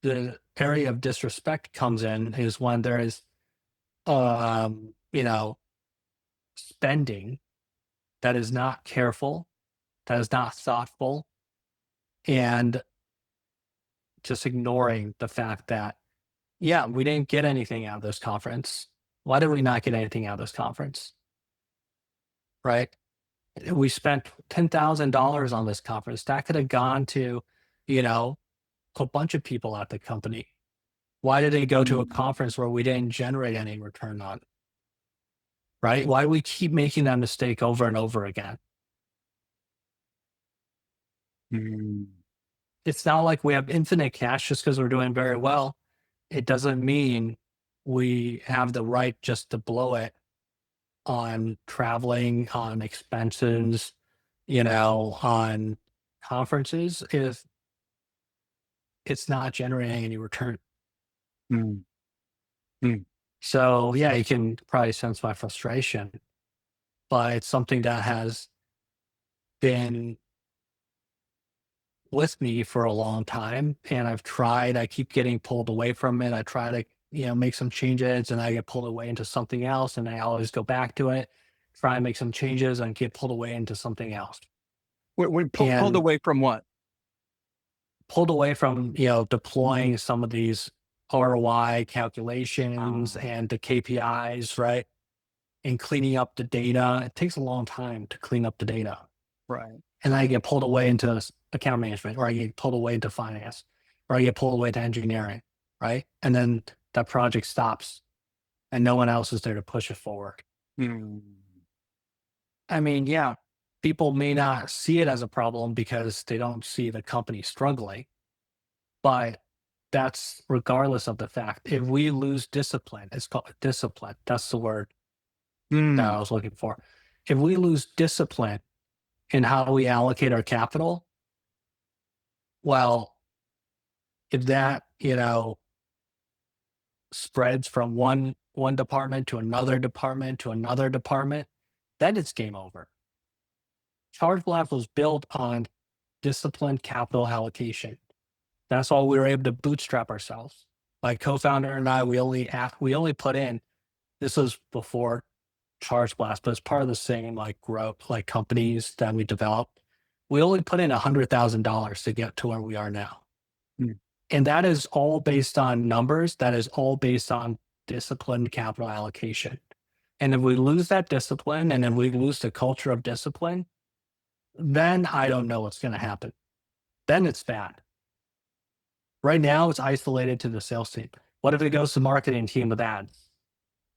the area of disrespect comes in is when there is, um, you know, spending that is not careful, that is not thoughtful, and just ignoring the fact that, yeah, we didn't get anything out of this conference. Why did we not get anything out of this conference? Right? We spent $10,000 on this conference. That could have gone to, you know, a bunch of people at the company. Why did it go to a Mm, conference where we didn't generate any return on? Right? Why do we keep making that mistake over and over again? mm, It's not like we have infinite cash just because we're doing very well. It doesn't mean we have the right just to blow it on traveling, on expenses, on conferences if it's not generating any return. mm, mm, So yeah, you can probably sense my frustration, but it's something that has been with me for a long time. And I keep getting pulled away from it. I try to, make some changes and I get pulled away into something else. And I always go back to it, try and make some changes and get pulled away into something else. We're pulled And away from what? pulled away from, deploying some of these ROI calculations Ah, and the KPIs, right? And cleaning up the data. It takes a long time to clean up the data. right. And I get pulled away into account management, or I get pulled away into finance, or I get pulled away to engineering, right? And then that project stops and no one else is there to push it forward. Mm, I mean, yeah, people may not see it as a problem because they don't see the company struggling, but that's regardless of the fact. If we lose discipline, it's called discipline. That's the word that I mm, was looking for. If we lose discipline in how we allocate our capital, well, if that, spreads from one department to another department to another department, then it's game over. Chargeblast was built on disciplined capital allocation. That's why we were able to bootstrap ourselves. My co-founder and I, we only put in, this was before Chargeblast, but it's part of the same like growth, like companies that we developed. We only put in $100,000 to get to where we are now. mm, And that is all based on numbers. That is all based on disciplined capital allocation. And if we lose that discipline and then we lose the culture of discipline, then I don't know what's going to happen. Then it's bad. Right now, it's isolated to the sales team. What if it goes to the marketing team with ads?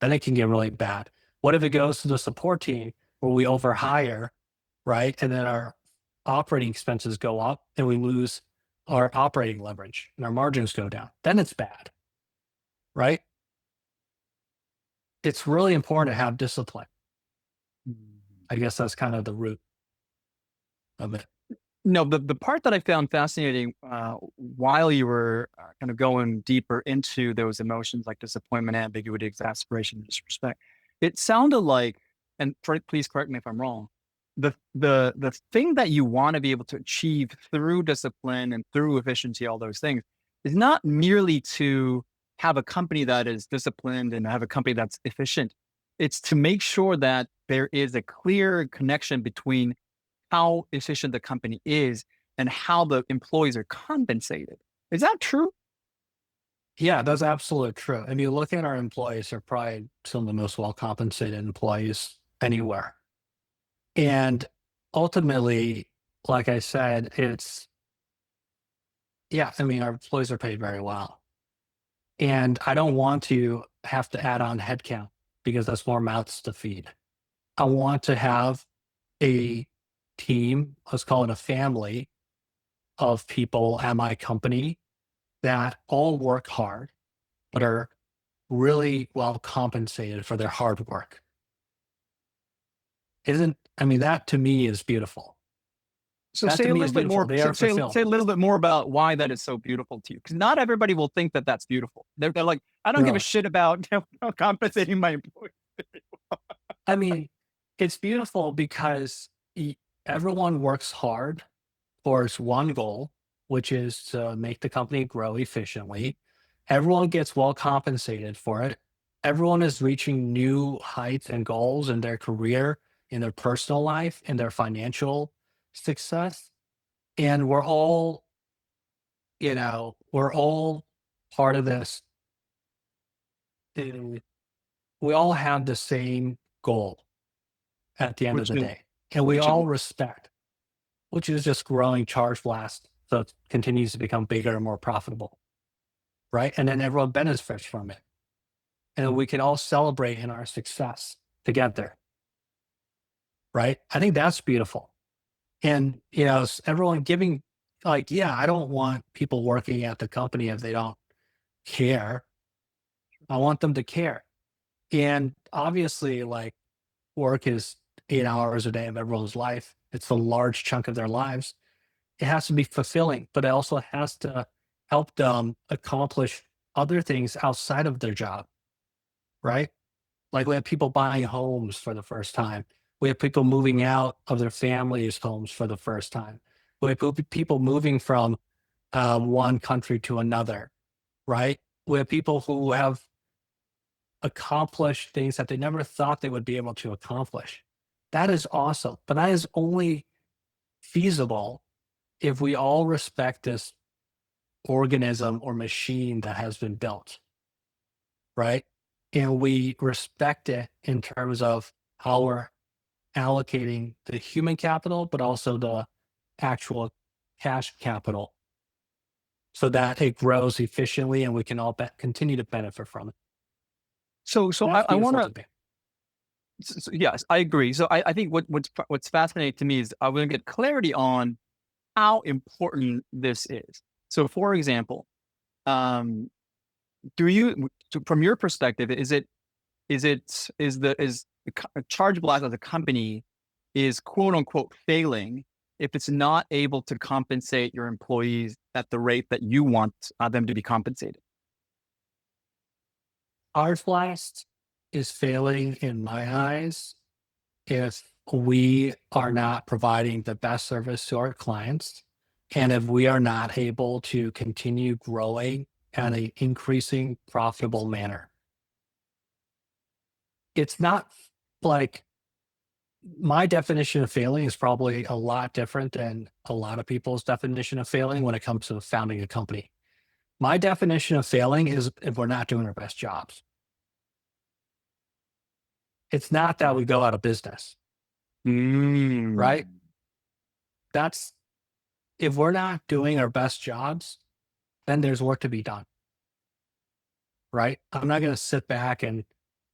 Then it can get really bad. What if it goes to the support team where we overhire, right? And then our operating expenses go up and we lose our operating leverage and our margins go down. Then it's bad, right? It's really important to have discipline. mm. I guess that's kind of the root of it. No, the part that I found fascinating while you were kind of going deeper into those emotions like disappointment, ambiguity, exasperation, disrespect, it sounded like, and please correct me if I'm wrong, the thing that you want to be able to achieve through discipline and through efficiency, all those things, is not merely to have a company that is disciplined and have a company that's efficient. It's to make sure that there is a clear connection between how efficient the company is and how the employees are compensated. Is that true? Yeah, that's absolutely true. And you look at our employees, they're probably some of the most well compensated employees anywhere. And ultimately, like I said, yeah, I mean, our employees are paid very well. And I don't want to have to add on headcount because that's more mouths to feed. I want to have a team, let's call it a family of people at my company that all work hard, but are really well compensated for their hard work. I mean, that to me is beautiful. So That say to a me is little bit beautiful. more. They are Say fulfilled. a little bit more about why that is so beautiful to you, because not everybody will think that that's beautiful. They're like, I don't give a Really. shit about compensating my employees. I mean, it's beautiful because everyone works hard towards one goal, which is to make the company grow efficiently. Everyone gets well compensated for it. Everyone is reaching new heights and goals in their career, in their personal life, in their financial success. And we're all part of this. uh, We all have the same goal at the end of which the is day. And we which is all respect, which is just growing Chargeblast so it continues to become bigger and more profitable. Right. And then everyone benefits from it. And we can all celebrate in our success together. Right. I think that's beautiful. And, everyone giving, like, yeah, I don't want people working at the company if they don't care. I want them to care. And obviously, like, work is 8 hours a day of everyone's life. It's a large chunk of their lives. It has to be fulfilling, but it also has to help them accomplish other things outside of their job, right? Like we have people buying homes for the first time. We have people moving out of their families' homes for the first time. We have people moving from one country to another, right? We have people who have accomplished things that they never thought they would be able to accomplish. That is awesome. But that is only feasible if we all respect this organism or machine that has been built, right? And we respect it in terms of how we're allocating the human capital, but also the actual cash capital so that it grows efficiently and we can all continue to benefit from it. so That's I want beautiful to. to me. Yes, I agree. So I think what's fascinating to me is I want to get clarity on how important this is. So, for example, um, do you, from your perspective, is Chargeblast as a company is quote unquote failing if it's not able to compensate your employees at the rate that you want them to be compensated? Blast is failing in my eyes if we are not providing the best service to our clients and if we are not able to continue growing at an increasing profitable manner. It's not like my definition of failing is probably a lot different than a lot of people's definition of failing when it comes to founding a company. My definition of failing is if we're not doing our best jobs. It's not that we go out of business, Mm. right? That's if we're not doing our best jobs, then there's work to be done, right? I'm not going to sit back and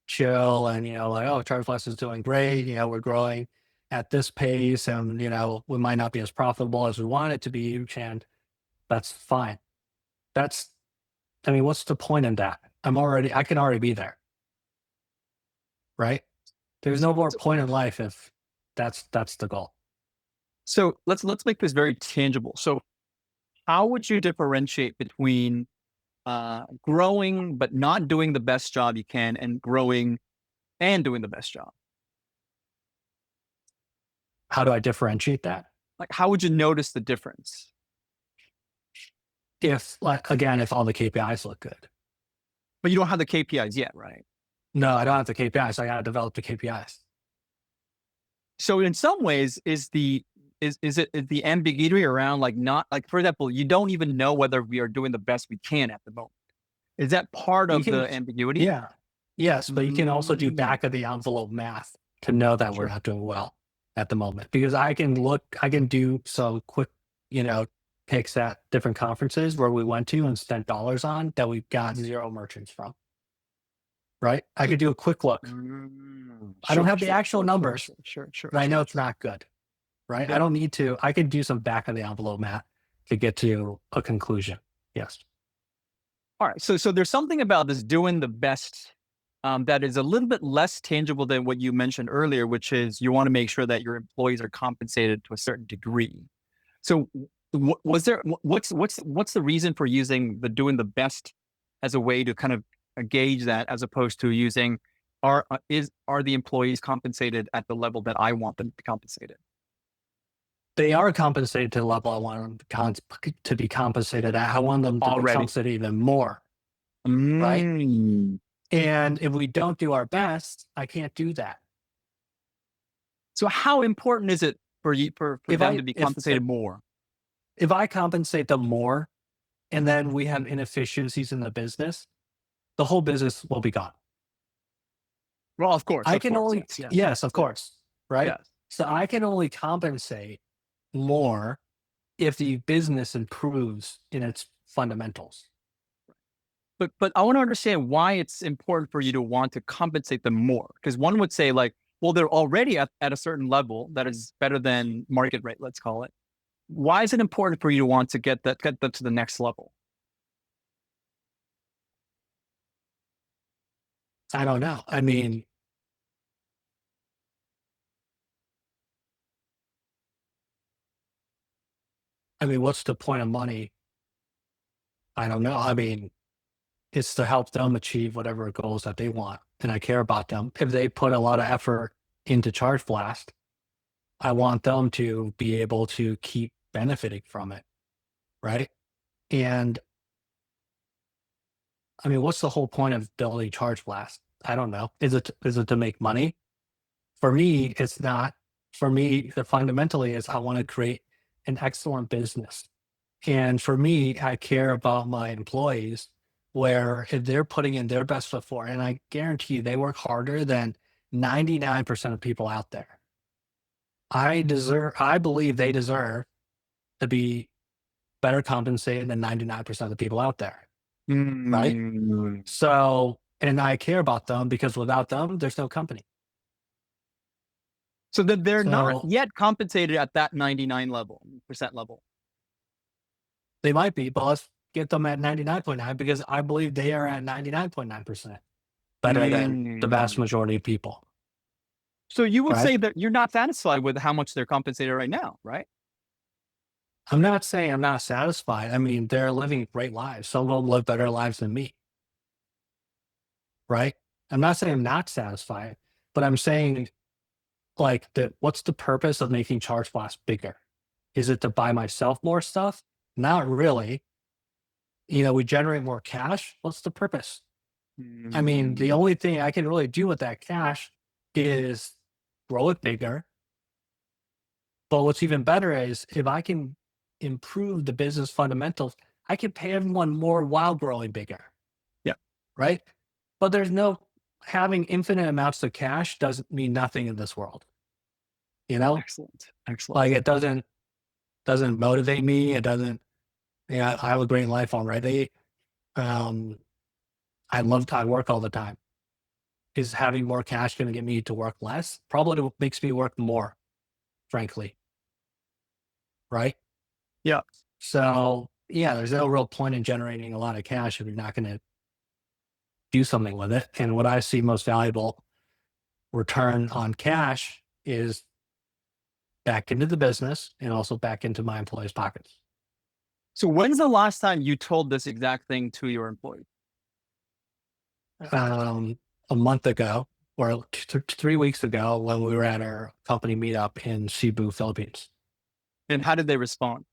chill and, like, oh, Chargeblast is doing great. We're growing at this pace and, we might not be as profitable as we want it to be. And that's fine. What's the point in that? I can already be there, right? There's no more point in life if that's the goal. So let's make this very tangible. So how would you differentiate between growing but not doing the best job you can, and growing and doing the best job? How do I differentiate that? Like, how would you notice the difference? If, like, again, if all the KPIs look good, But you don't have the KPIs yet, right? No, I don't have the KPIs. I got to develop the KPIs. So in some ways, is it the ambiguity around like not like, for example, you don't even know whether we are doing the best we can at the moment. Is that part You of can, the ambiguity? yeah, yes, but you can also do Mm, back of the envelope math to know that we're sure. not doing well at the moment. Because I can do some quick, picks at different conferences where we went to and spent dollars on that we've got zero merchants from, right? I could do a quick look. I don't Sure, have the sure, actual sure, sure, numbers, sure, sure, sure, but I know sure. it's not good, right? I Yeah. don't need to, I could do some back of the envelope math to get to a conclusion. Yes. All right. So there's something about this doing the best that is a little bit less tangible than what you mentioned earlier, which is you want to make sure that your employees are compensated to a certain degree. So was there what's the reason for using the doing the best as a way to kind of gauge that, as opposed to using are the employees compensated at the level that I want them to be compensated? They are compensated to the level I want them to be compensated at. I want them to be Already. compensated even more, right? Mm. And if we don't do our best, I can't do that. So how important is it for you for If them I to be if compensated more? if I compensate them more, and then we have inefficiencies in the business, the whole business will be gone. Well, I of can course, only yes, yes, yes, of yeah, course, right? yes. So I can only compensate more if the business improves in its fundamentals. But I want to understand why it's important for you to want to compensate them more. Because one would say like, well, they're already at a certain level that is better than market rate, let's call it. Why is it important for you to want to get that to the next level? I don't know. I mean, what's the point of money? I don't know. I mean, it's to help them achieve whatever goals that they want, and I care about them. If they put a lot of effort into Chargeblast, I want them to be able to keep benefiting from it, right? And I mean, what's the whole point of building Chargeblast? I don't know. Is it to make money? For me, it's not. For me, the fundamentally is I want to create an excellent business. And for me, I care about my employees where if they're putting in their best foot forward, and I guarantee you they work harder than 99% of people out there. I believe they deserve to be better compensated than 99% of the people out there. Right. Mm. So, and I care about them because without them, there's no company. So that they're not So yet compensated at that 99% level. they might be, but let's get them at 99.9 because I believe they are at 99.9% better than the vast Mm. majority of people. So you would Right. say that you're not satisfied with how much they're compensated right now, right? I'm not saying I'm not satisfied. I mean, they're living great lives. Some of them live better lives than me. Right. I'm not saying I'm not satisfied, but I'm saying like that what's the purpose of making Chargeblast bigger? Is it to buy myself more stuff? Not really. We generate more cash. What's the purpose? I mean, the Mm. only thing I can really do with that cash is grow it bigger. But what's even better is if I can improve the business fundamentals, I can pay everyone more while growing bigger. Yeah. Right. But there's no having infinite amounts of cash doesn't mean nothing in this world. You know, Excellent. Excellent. like it doesn't motivate me. It doesn't, I have a great life already. Um, I work all the time. Is having more cash going to get me to work less? Probably makes me work more, frankly. Right. Yeah. So yeah, there's no real point in generating a lot of cash if you're not going to do something with it. And what I see most valuable return on cash is back into the business and also back into my employees' pockets. So when's the last time you told this exact thing to your employee? A month ago or 3 weeks ago when we were at our company meetup in Cebu, Philippines. And how did they respond?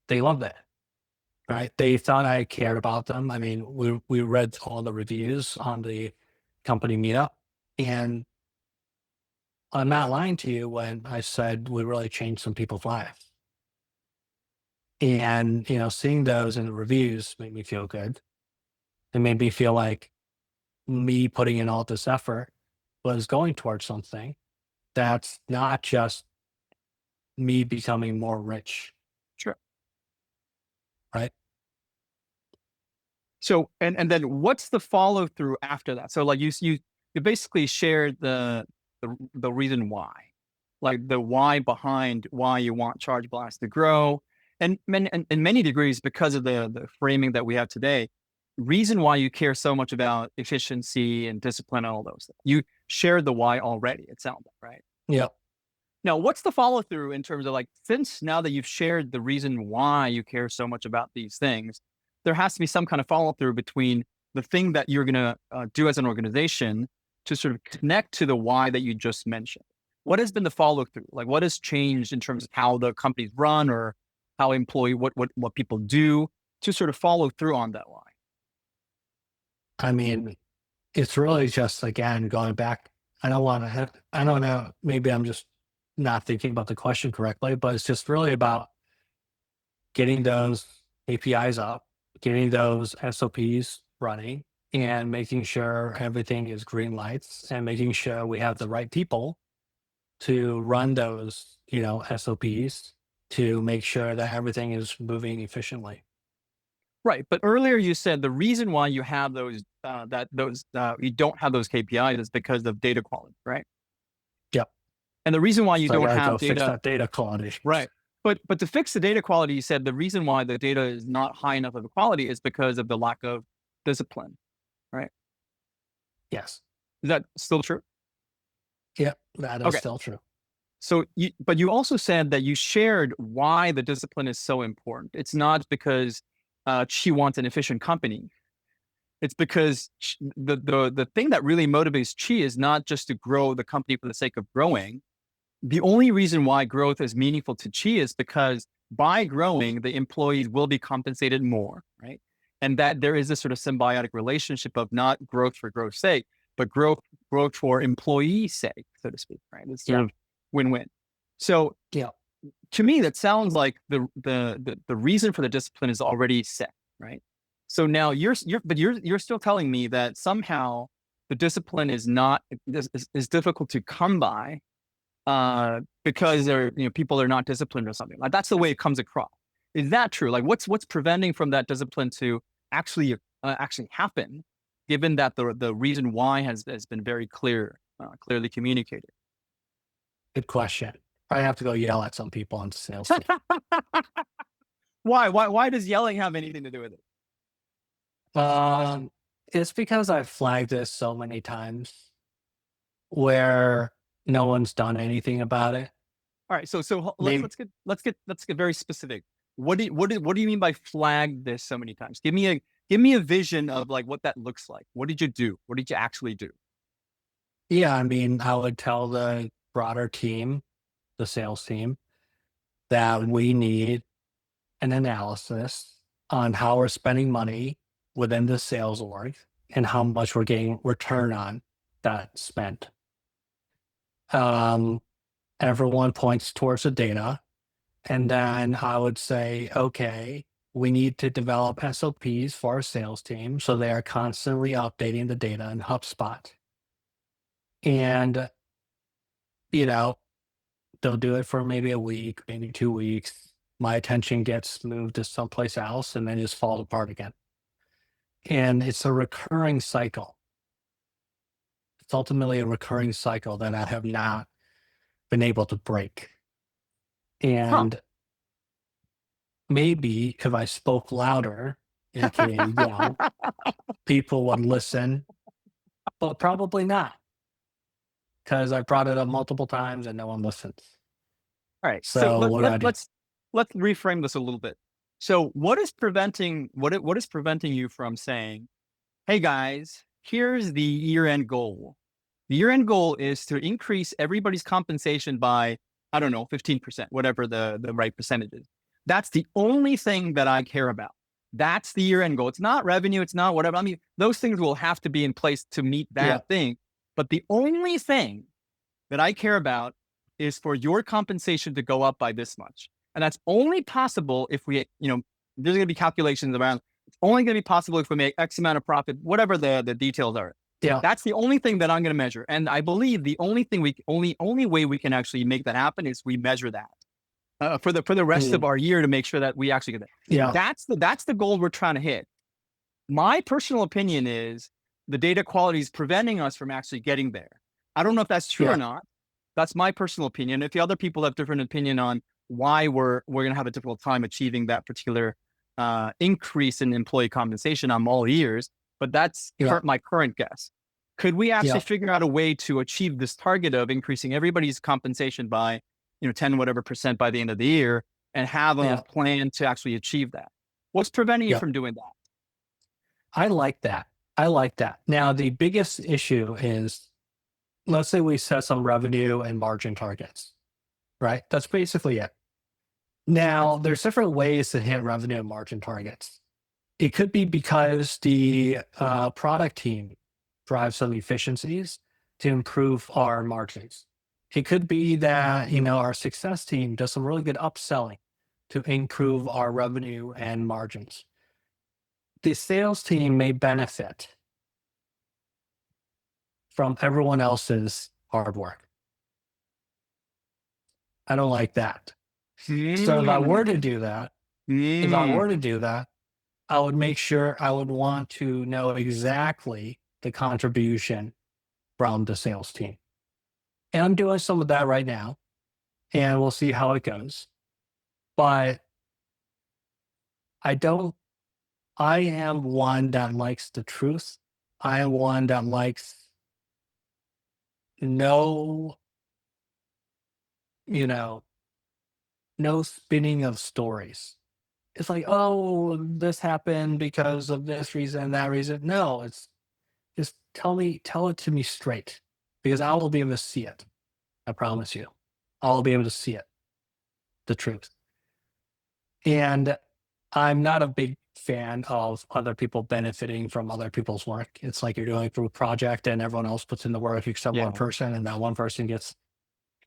They loved it. right? They thought I cared about them. I mean, we read all the reviews on the company meetup, and I'm not lying to you when I said we really changed some people's lives. And, seeing those in the reviews made me feel good. It made me feel like me putting in all this effort was going towards something that's not just me becoming more rich, Sure. right? So, and then what's the follow through after that? So like you basically shared the reason why, like the why behind why you want Chargeblast to grow. And in many degrees, because of the framing that we have today, reason why you care so much about efficiency and discipline and all those things. You shared the why already, it sounds like, right? Yeah. Now, what's the follow through in terms of like, since now that you've shared the reason why you care so much about these things, there has to be some kind of follow through between the thing that you're going to do as an organization to sort of connect to the why that you just mentioned. What has been the follow through? Like, what has changed in terms of how the companies run or how what people do to sort of follow through on that why? I mean, it's really just, again, going back. I don't know, maybe I'm just not thinking about the question correctly, but it's just really about getting those APIs up, getting those SOPs running, and making sure everything is green lights, and making sure we have the right people to run those, SOPs, to make sure that everything is moving efficiently. Right. But earlier you said the reason why you have you don't have those KPIs is because of data quality, right? Yep. And the reason why you So I don't gotta go have fix data, that data quality. right? But to fix the data quality, you said the reason why the data is not high enough of a quality is because of the lack of discipline, right? Yes. Is that still true? Yep. That is Okay. still true. But you also said that you shared why the discipline is so important. It's not because she wants an efficient company. It's because the thing that really motivates Qi is not just to grow the company for the sake of growing. The only reason why growth is meaningful to Qi is because by growing, the employees will be compensated more, right? And that there is this sort of symbiotic relationship of not growth for growth's sake, but growth for employee sake, so to speak, right? It's sort Yeah. of win-win. So Yeah. to me, that sounds like the reason for the discipline is already set, right? So now you're still telling me that somehow the discipline is difficult to come by because people are not disciplined or something. Like that's the way it comes across. Is that true? Like what's preventing from that discipline to actually happen, given that the reason why has been very clearly communicated? Good question. I have to go yell at some people on the sales team. Why does yelling have anything to do with it? Um, it's because I've flagged this so many times where no one's done anything about it. All right, so Maybe, let's get very specific. What do you mean by flag this so many times? Give me a vision of like what that looks like. What did you do? What did you actually do? yeah, I mean, I would tell the broader team, the sales team, that we need an analysis on how we're spending money within the sales org and how much we're getting return on that spent. Um, Everyone points towards the data. And then I would say, okay, we need to develop SOPs for our sales team so they are constantly updating the data in HubSpot. And, you know, they'll do it for maybe a week, maybe 2 weeks. My attention gets moved to someplace else and then just falls apart again. And it's a recurring cycle. It's ultimately a recurring cycle that I have not been able to break. Huh. And maybe if I spoke louder, aka yell, people would listen, but probably not because I brought it up multiple times and no one listens. All right. So So what do I do? let's reframe this a little bit. So what is preventing you from saying, "Hey guys, here's the year-end goal. The year-end goal is to increase everybody's compensation by, I don't know, 15%, whatever the right percentage is. That's the only thing that I care about. That's the year-end goal. It's not revenue. It's not whatever. I mean, those things will have to be in place to meet Yeah. that thing. But the only thing that I care about is for your compensation to go up by this much. And that's only possible if we, there's going to be calculations around, it's only going to be possible if we make X amount of profit, whatever the details are. Yeah. That's the only thing that I'm going to measure. And I believe the only way we can actually make that happen is we measure that. For the rest of our year to make sure that we actually get that. Yeah. That's the goal we're trying to hit. My personal opinion is the data quality is preventing us from actually getting there. I don't know if that's true or not. That's my personal opinion. If the other people have different opinion on why we're going to have a difficult time achieving that particular increase in employee compensation, I'm all ears. But that's my current guess. Could we actually figure out a way to achieve this target of increasing everybody's compensation by 10 whatever % by the end of the year and have a plan to actually achieve that? What's preventing you from doing that? I like that. Now, the biggest issue is, let's say we set some revenue and margin targets, right? That's basically it. Now, there's different ways to hit revenue and margin targets. It could be because the product team drives some efficiencies to improve our margins. It could be that, our success team does some really good upselling to improve our revenue and margins. The sales team may benefit from everyone else's hard work. I don't like that. So if I were to do that, I would make sure I would want to know exactly the contribution from the sales team. And I'm doing some of that right now, and we'll see how it goes. But I am one that likes the truth. I am one that likes no spinning of stories. It's like, oh, this happened because of this reason, that reason. No, it's just tell it to me straight, because I will be able to see it. I promise you, I'll be able to see it, the truth. And I'm not a big fan of other people benefiting from other people's work. It's like you're doing through a project and everyone else puts in the work except one person, and that one person gets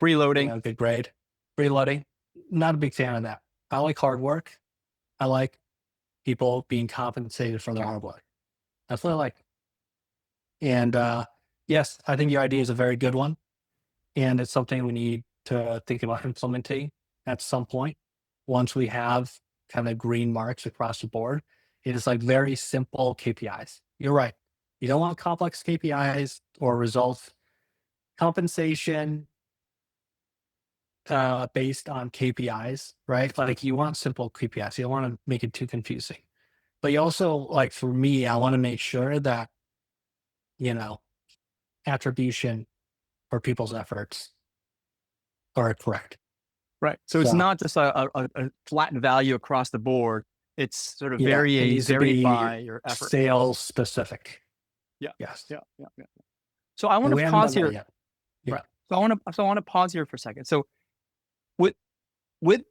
freeloading, good grade. Freeloading. Not a big fan of that. I like hard work. I like people being compensated for their hard work. That's what I like. And yes, I think your idea is a very good one. And it's something we need to think about implementing at some point. Once we have kind of green marks across the board, it is like very simple KPIs. You're right. You don't want complex KPIs or results. Compensation based on KPIs, right? Like you want simple KPIs. You don't want to make it too confusing. But you also, like for me, I want to make sure that, attribution for people's efforts are correct. Right. So it's not just a flat value across the board. It's sort of varied by your effort. Sales specific. Yeah. Yes. Yeah. So I want to pause here. Right. So I want to pause here for a second. So with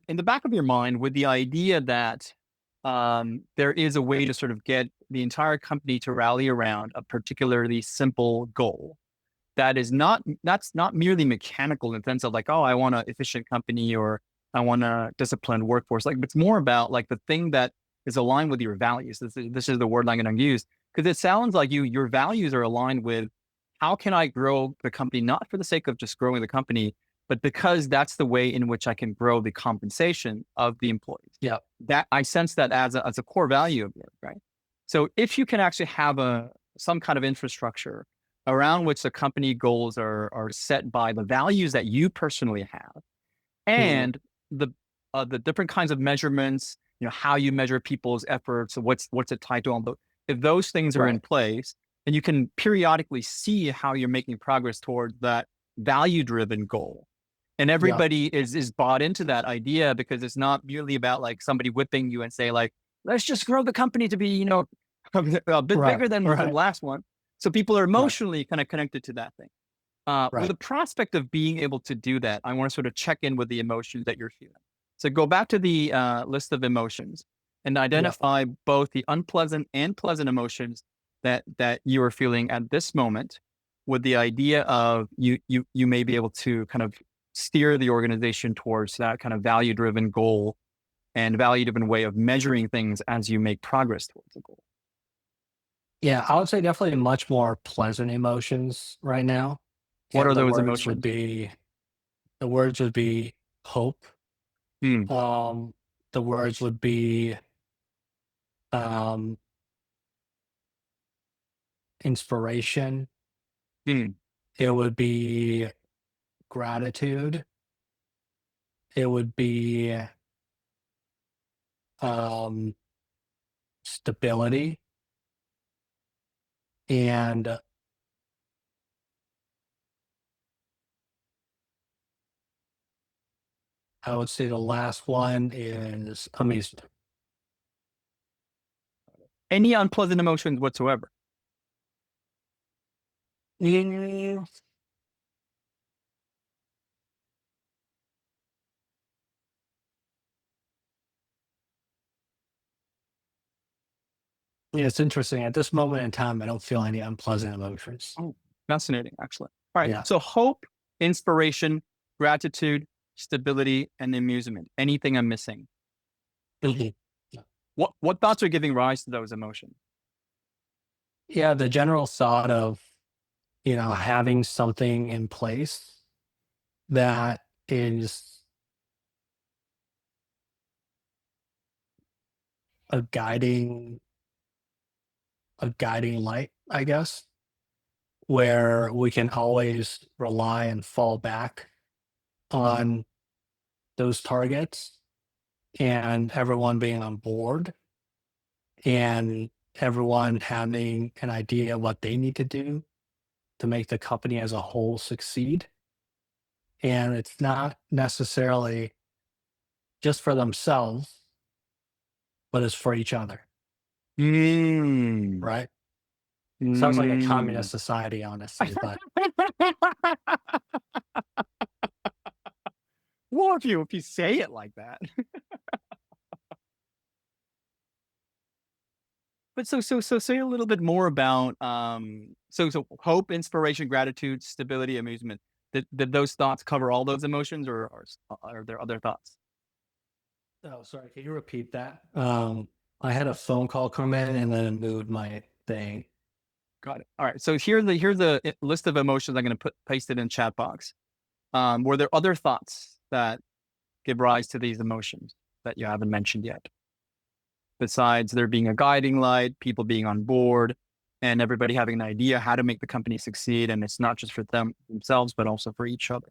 in the back of your mind, with the idea that there is a way to sort of get the entire company to rally around a particularly simple goal. That's not merely mechanical in the sense of like, oh, I want an efficient company or I want a disciplined workforce. Like, it's more about like the thing that is aligned with your values. This is the word I'm going to use, because it sounds like your values are aligned with how can I grow the company, not for the sake of just growing the company, but because that's the way in which I can grow the compensation of the employees. Yeah. That I sense that as a core value of yours, right? So if you can actually have some kind of infrastructure around which the company goals are set by the values that you personally have, and the different kinds of measurements, how you measure people's efforts, what's it tied to, all those. If those things are in place, and you can periodically see how you're making progress toward that value-driven goal, and everybody is bought into that idea, because it's not merely about like somebody whipping you and say like, let's just grow the company to be, a bit bigger than the last one. So people are emotionally kind of connected to that thing. With the prospect of being able to do that, I want to sort of check in with the emotions that you're feeling. So go back to the list of emotions and identify both the unpleasant and pleasant emotions that you are feeling at this moment, with the idea of you may be able to kind of steer the organization towards that kind of value-driven goal and value-driven way of measuring things as you make progress towards the goal. Yeah, I would say definitely much more pleasant emotions right now. What And are those emotions? the words would be hope. Hmm. The words would be um, inspiration. Hmm. It would be gratitude. It would be um, stability. And I would say the last one is amusement. Any unpleasant emotions whatsoever? Yeah, it's interesting. At this moment in time, I don't feel any unpleasant emotions. Oh, fascinating. Excellent. All right. Yeah. So hope, inspiration, gratitude, stability, and amusement. Anything I'm missing? Mhm. What thoughts are giving rise to those emotions? Yeah, the general thought of, having something in place that is a guiding light, I guess, where we can always rely and fall back on those targets, and everyone being on board, and everyone having an idea of what they need to do to make the company as a whole succeed. And it's not necessarily just for themselves, but it's for each other, Mm. right? Sounds like a Mm. communist society, honestly, but Well, if you say it like that. But so say a little bit more about so hope, inspiration, gratitude, stability, amusement. Did those thoughts cover all those emotions, or are there other thoughts? oh, sorry, can you repeat that? I had a phone call come in and then it moved my thing. Got it. All right. So here's the list of emotions. I'm going to paste it in chat box. Were there other thoughts that give rise to these emotions that you haven't mentioned yet? Besides there being a guiding light, people being on board, and everybody having an idea how to make the company succeed, and it's not just for themselves, but also for each other.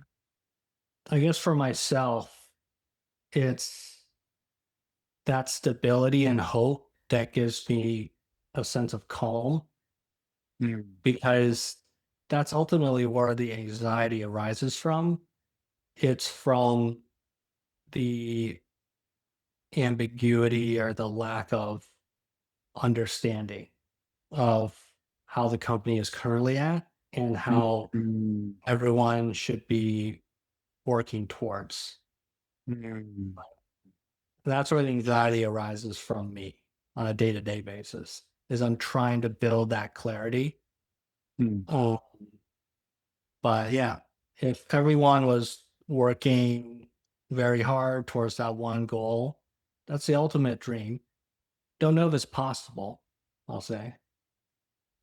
I guess for myself, it's that stability and hope that gives me a sense of calm, Mm. because that's ultimately where the anxiety arises from. It's from the ambiguity or the lack of understanding of how the company is currently at and how Mm. everyone should be working towards. Mm. That's where the anxiety arises from me on a day-to-day basis, is I'm trying to build that clarity. Mm. Um, but yeah, if everyone was working very hard towards that one goal, that's the ultimate dream. Don't know if it's possible, I'll say,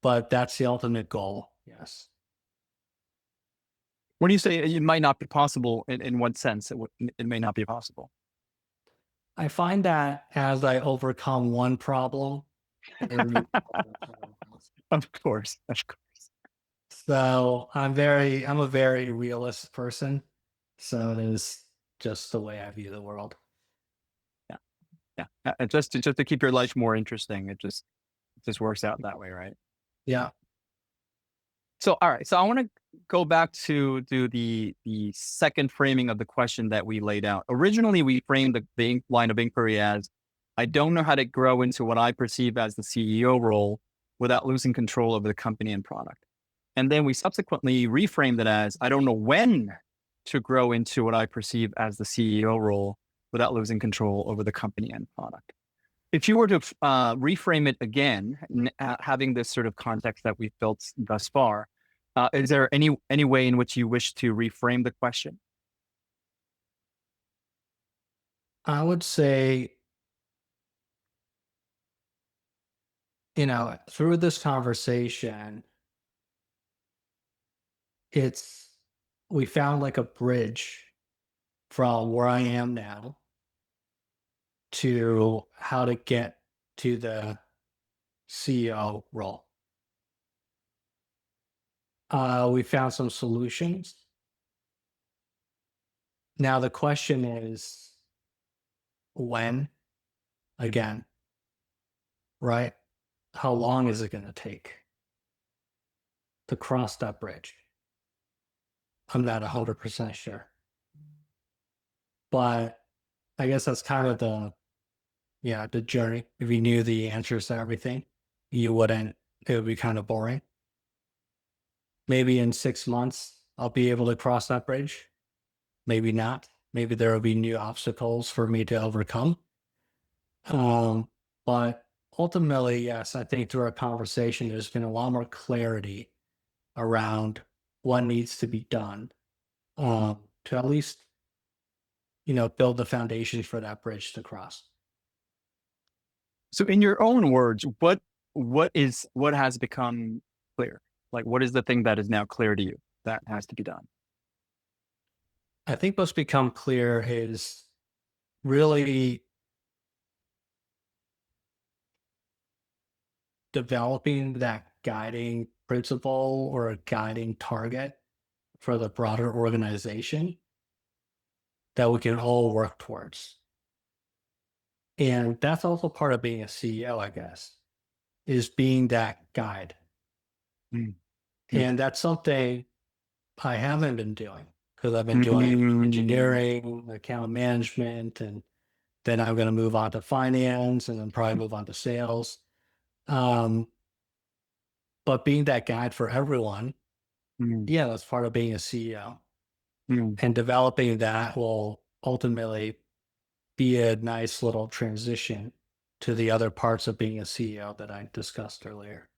but that's the ultimate goal. Yes. When you say it might not be possible, in what sense it may not be possible? I find that as I overcome one problem, every problem comes. Of course, of course. So I'm a very realist person. So it is just the way I view the world. Yeah, yeah. Just to keep your life more interesting, it just works out that way, right? Yeah. So, all right. So I want to go back to the second framing of the question that we laid out. Originally, we framed the line of inquiry as, I don't know how to grow into what I perceive as the CEO role without losing control over the company and product. And then we subsequently reframed it as, I don't know when to grow into what I perceive as the CEO role without losing control over the company and product. If you were to reframe it again, having this sort of context that we've built thus far, is there any way in which you wish to reframe the question? I would say, through this conversation, we found like a bridge from where I am now to how to get to the CEO role. We found some solutions. Now the question is when, again, right? How long is it going to take to cross that bridge? I'm not 100% sure. But I guess that's kind of the journey. If you knew the answers to everything, it would be kind of boring. Maybe in 6 months, I'll be able to cross that bridge. Maybe not. Maybe there will be new obstacles for me to overcome. But ultimately, yes, I think through our conversation, there's been a lot more clarity around what needs to be done to at least, build the foundation for that bridge to cross. So in your own words, what has become clear? Like, what is the thing that is now clear to you that has to be done? I think what's become clear is really developing that guiding principle or a guiding target for the broader organization that we can all work towards. And that's also part of being a CEO, I guess, is being that guide. Mm. And that's something I haven't been doing because I've been doing engineering, account management, and then I'm going to move on to finance and then probably move on to sales. But being that guide for everyone, yeah, that's part of being a CEO. And developing that will ultimately be a nice little transition to the other parts of being a CEO that I discussed earlier.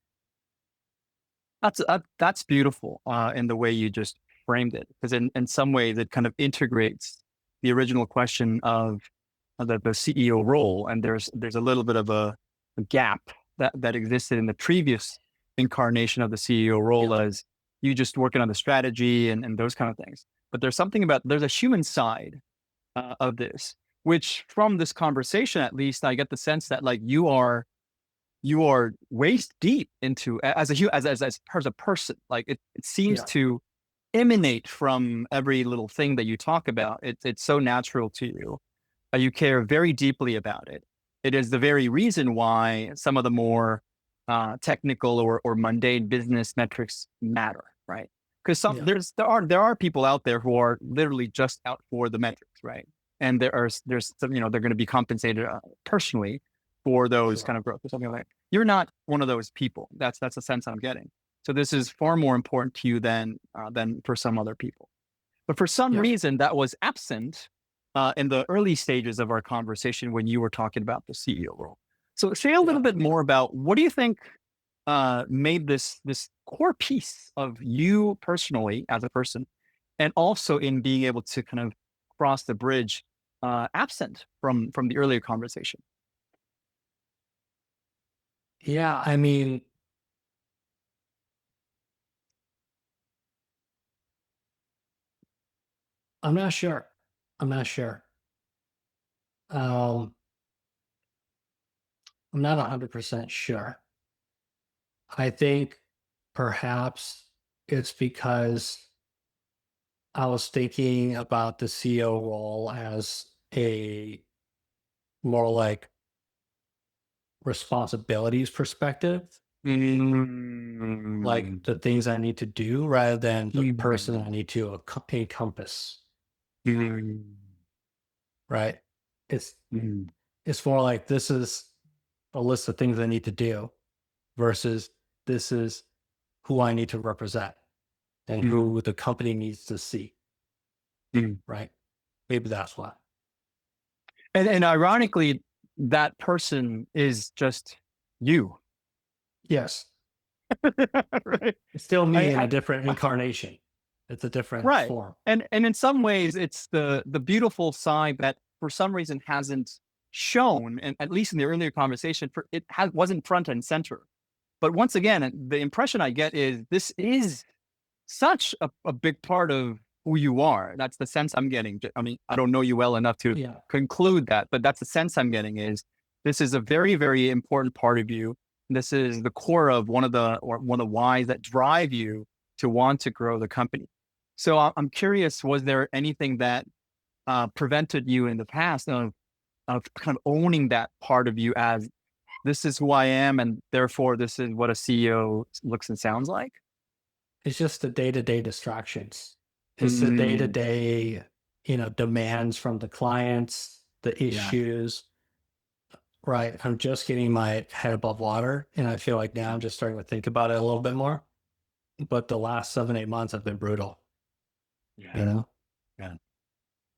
That's beautiful in the way you just framed it, because in some ways it kind of integrates the original question of the CEO role, and there's a little bit of a gap that existed in the previous incarnation of the CEO role as you just working on the strategy and those kind of things. But there's a human side of this, which from this conversation, at least I get the sense that like you are waist deep into as a person. Like it seems to emanate from every little thing that you talk about. It's so natural to you. You care very deeply about it. It is the very reason why some of the more technical or mundane business metrics matter, right? Because there are people out there who are literally just out for the metrics, right? And there's some, they're going to be compensated personally for those kind of growth or something like that. You're not one of those people. That's the sense I'm getting. So this is far more important to you than for some other people. But for some reason that was absent in the early stages of our conversation when you were talking about the CEO role. So say a little bit more about what do you think made this core piece of you personally as a person, and also in being able to kind of cross the bridge absent from the earlier conversation. Yeah, I mean, I'm not sure. I'm not sure. I'm not 100% sure. I think perhaps it's because I was thinking about the CEO role as a more like responsibilities perspective, like the things I need to do rather than the person I need to encompass. Right? It's more like this is a list of things I need to do versus this is who I need to represent and who the company needs to see. Right? Maybe that's why. And ironically, that person is just you. Yes. Right? It's still me in I a different incarnation. It's a different right. form. And in some ways it's the beautiful side that for some reason hasn't shown, and at least in the earlier conversation, for wasn't front and center. But once again, the impression I get is this is such a big part of who you are. That's the sense I'm getting. I mean, I don't know you well enough to Yeah. conclude that, but that's the sense I'm getting is this is a very, very important part of you. This is the core of one of the whys that drive you to want to grow the company. So I'm curious, was there anything that prevented you in the past of kind of owning that part of you as this is who I am, and therefore this is what a CEO looks and sounds like? It's just the day-to-day distractions. It's the Mm, day-to-day, demands from the clients, the yeah. issues. Right. I'm just getting my head above water. And I feel like now I'm just starting to think about it a little bit more. But the last 7, 8 months have been brutal, you Yeah. know? Yeah.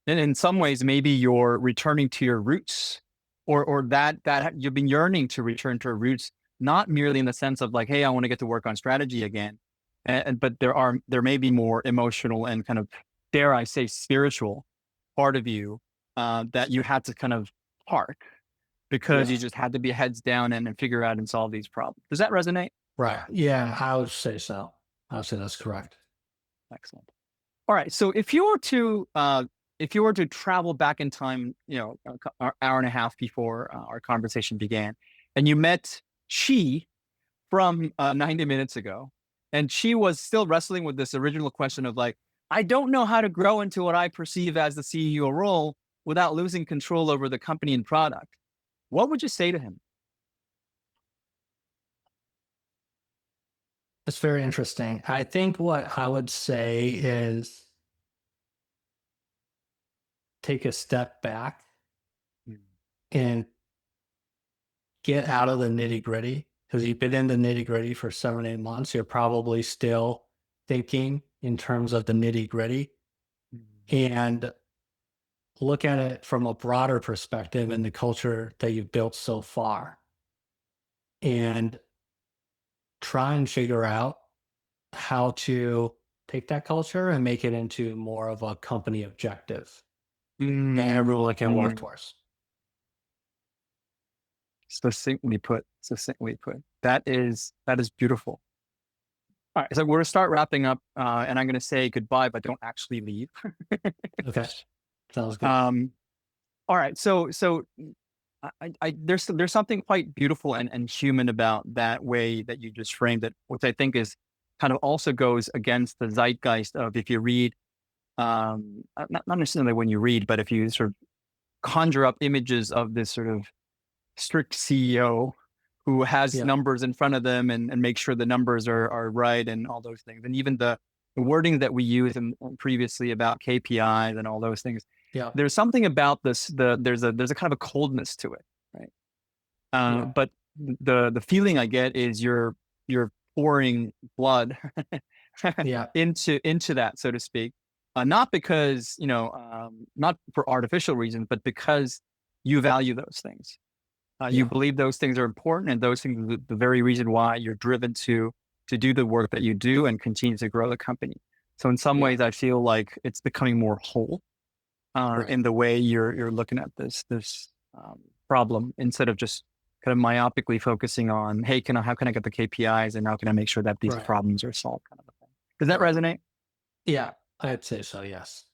And in some ways, maybe you're returning to your roots, or that you've been yearning to return to your roots, not merely in the sense of like, hey, I want to get to work on strategy again, but there may be more emotional and kind of, dare I say, spiritual part of you that you had to kind of park because you Yeah. just had to be heads down and figure out and solve these problems. Does that resonate? Right. Yeah. I would say so. I would say that's correct. Excellent. All right. So if you were to travel back in time, an hour and a half before our conversation began, and you met Qi from 90 minutes ago, and Qi was still wrestling with this original question of like, I don't know how to grow into what I perceive as the CEO role without losing control over the company and product. What would you say to him? It's very interesting. I think what I would say is take a step back Mm, and get out of the nitty gritty because you've been in the nitty gritty for 7, 8 months. You're probably still thinking in terms of the nitty gritty mm, and look at it from a broader perspective in the culture that you've built so far and try and figure out how to take that culture and make it into more of a company objective that mm, everyone can work mm. towards. Succinctly put. Succinctly put. That is beautiful. All right, so we're gonna start wrapping up, and I'm gonna say goodbye, but don't actually leave. Okay. Sounds good. um, all right, so there's something quite beautiful and human about that way that you just framed it, which I think is kind of also goes against the zeitgeist of if you read, not necessarily when you read, but if you sort of conjure up images of this sort of strict CEO who has Yeah. numbers in front of them and make sure the numbers are right and all those things. And even the wording that we used previously about KPIs and all those things. Yeah. There's something about this, there's a kind of a coldness to it, right? Yeah. But the feeling I get is you're pouring blood Yeah. into that, so to speak. Not because, not for artificial reasons, but because you value those things. You Yeah. believe those things are important, and those things are the very reason why you're driven to do the work that you do and continue to grow the company. So in some Yeah. ways, I feel like it's becoming more whole Right. in the way you're looking at this problem instead of just kind of myopically focusing on, hey, how can I get the KPIs and how can I make sure that these Right. problems are solved, kind of a thing. Does that Right. resonate? Yeah. I'd say so. Yes.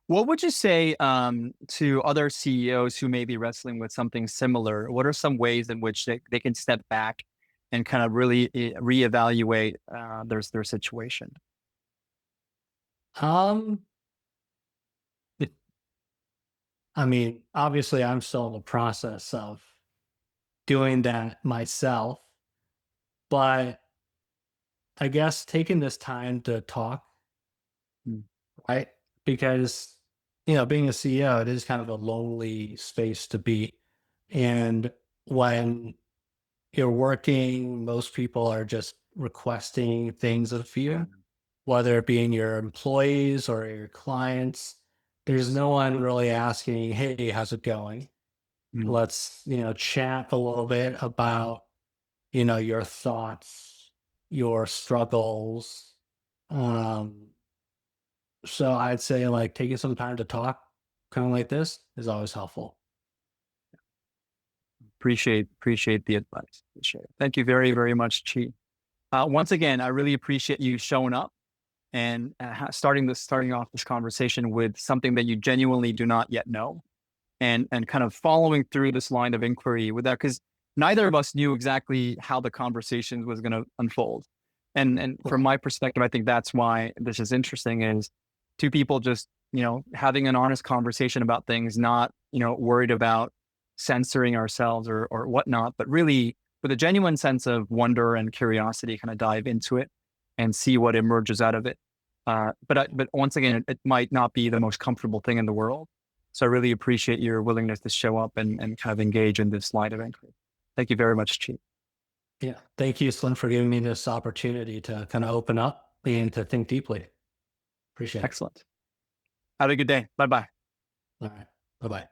What would you say to other CEOs who may be wrestling with something similar? What are some ways in which they can step back and kind of really reevaluate their situation? Um, I mean, obviously, I'm still in the process of doing that myself, but I guess taking this time to talk, Mm, right? Because, being a CEO, it is kind of a lonely space to be. And when you're working, most people are just requesting things of you, whether it being your employees or your clients. There's no one really asking, hey, how's it going? Mm. Let's, chat a little bit about, your thoughts, your struggles. Um, so I'd say like taking some time to talk kind of like this is always helpful. Appreciate the advice. Appreciate it. Thank you very, very much, Chi. Once again, I really appreciate you showing up and starting off this conversation with something that you genuinely do not yet know, and kind of following through this line of inquiry with that, because neither of us knew exactly how the conversation was going to unfold. And from Right. my perspective, I think that's why this is interesting, is two people just, having an honest conversation about things, not, worried about censoring ourselves or whatnot, but really with a genuine sense of wonder and curiosity, kind of dive into it and see what emerges out of it. But once again, it might not be the most comfortable thing in the world. So I really appreciate your willingness to show up and kind of engage in this line of inquiry. Thank you very much, Chi. Yeah. Thank you, Slim, for giving me this opportunity to kind of open up and to think deeply. Appreciate it. Excellent. Have a good day. Bye bye. All right. Bye bye.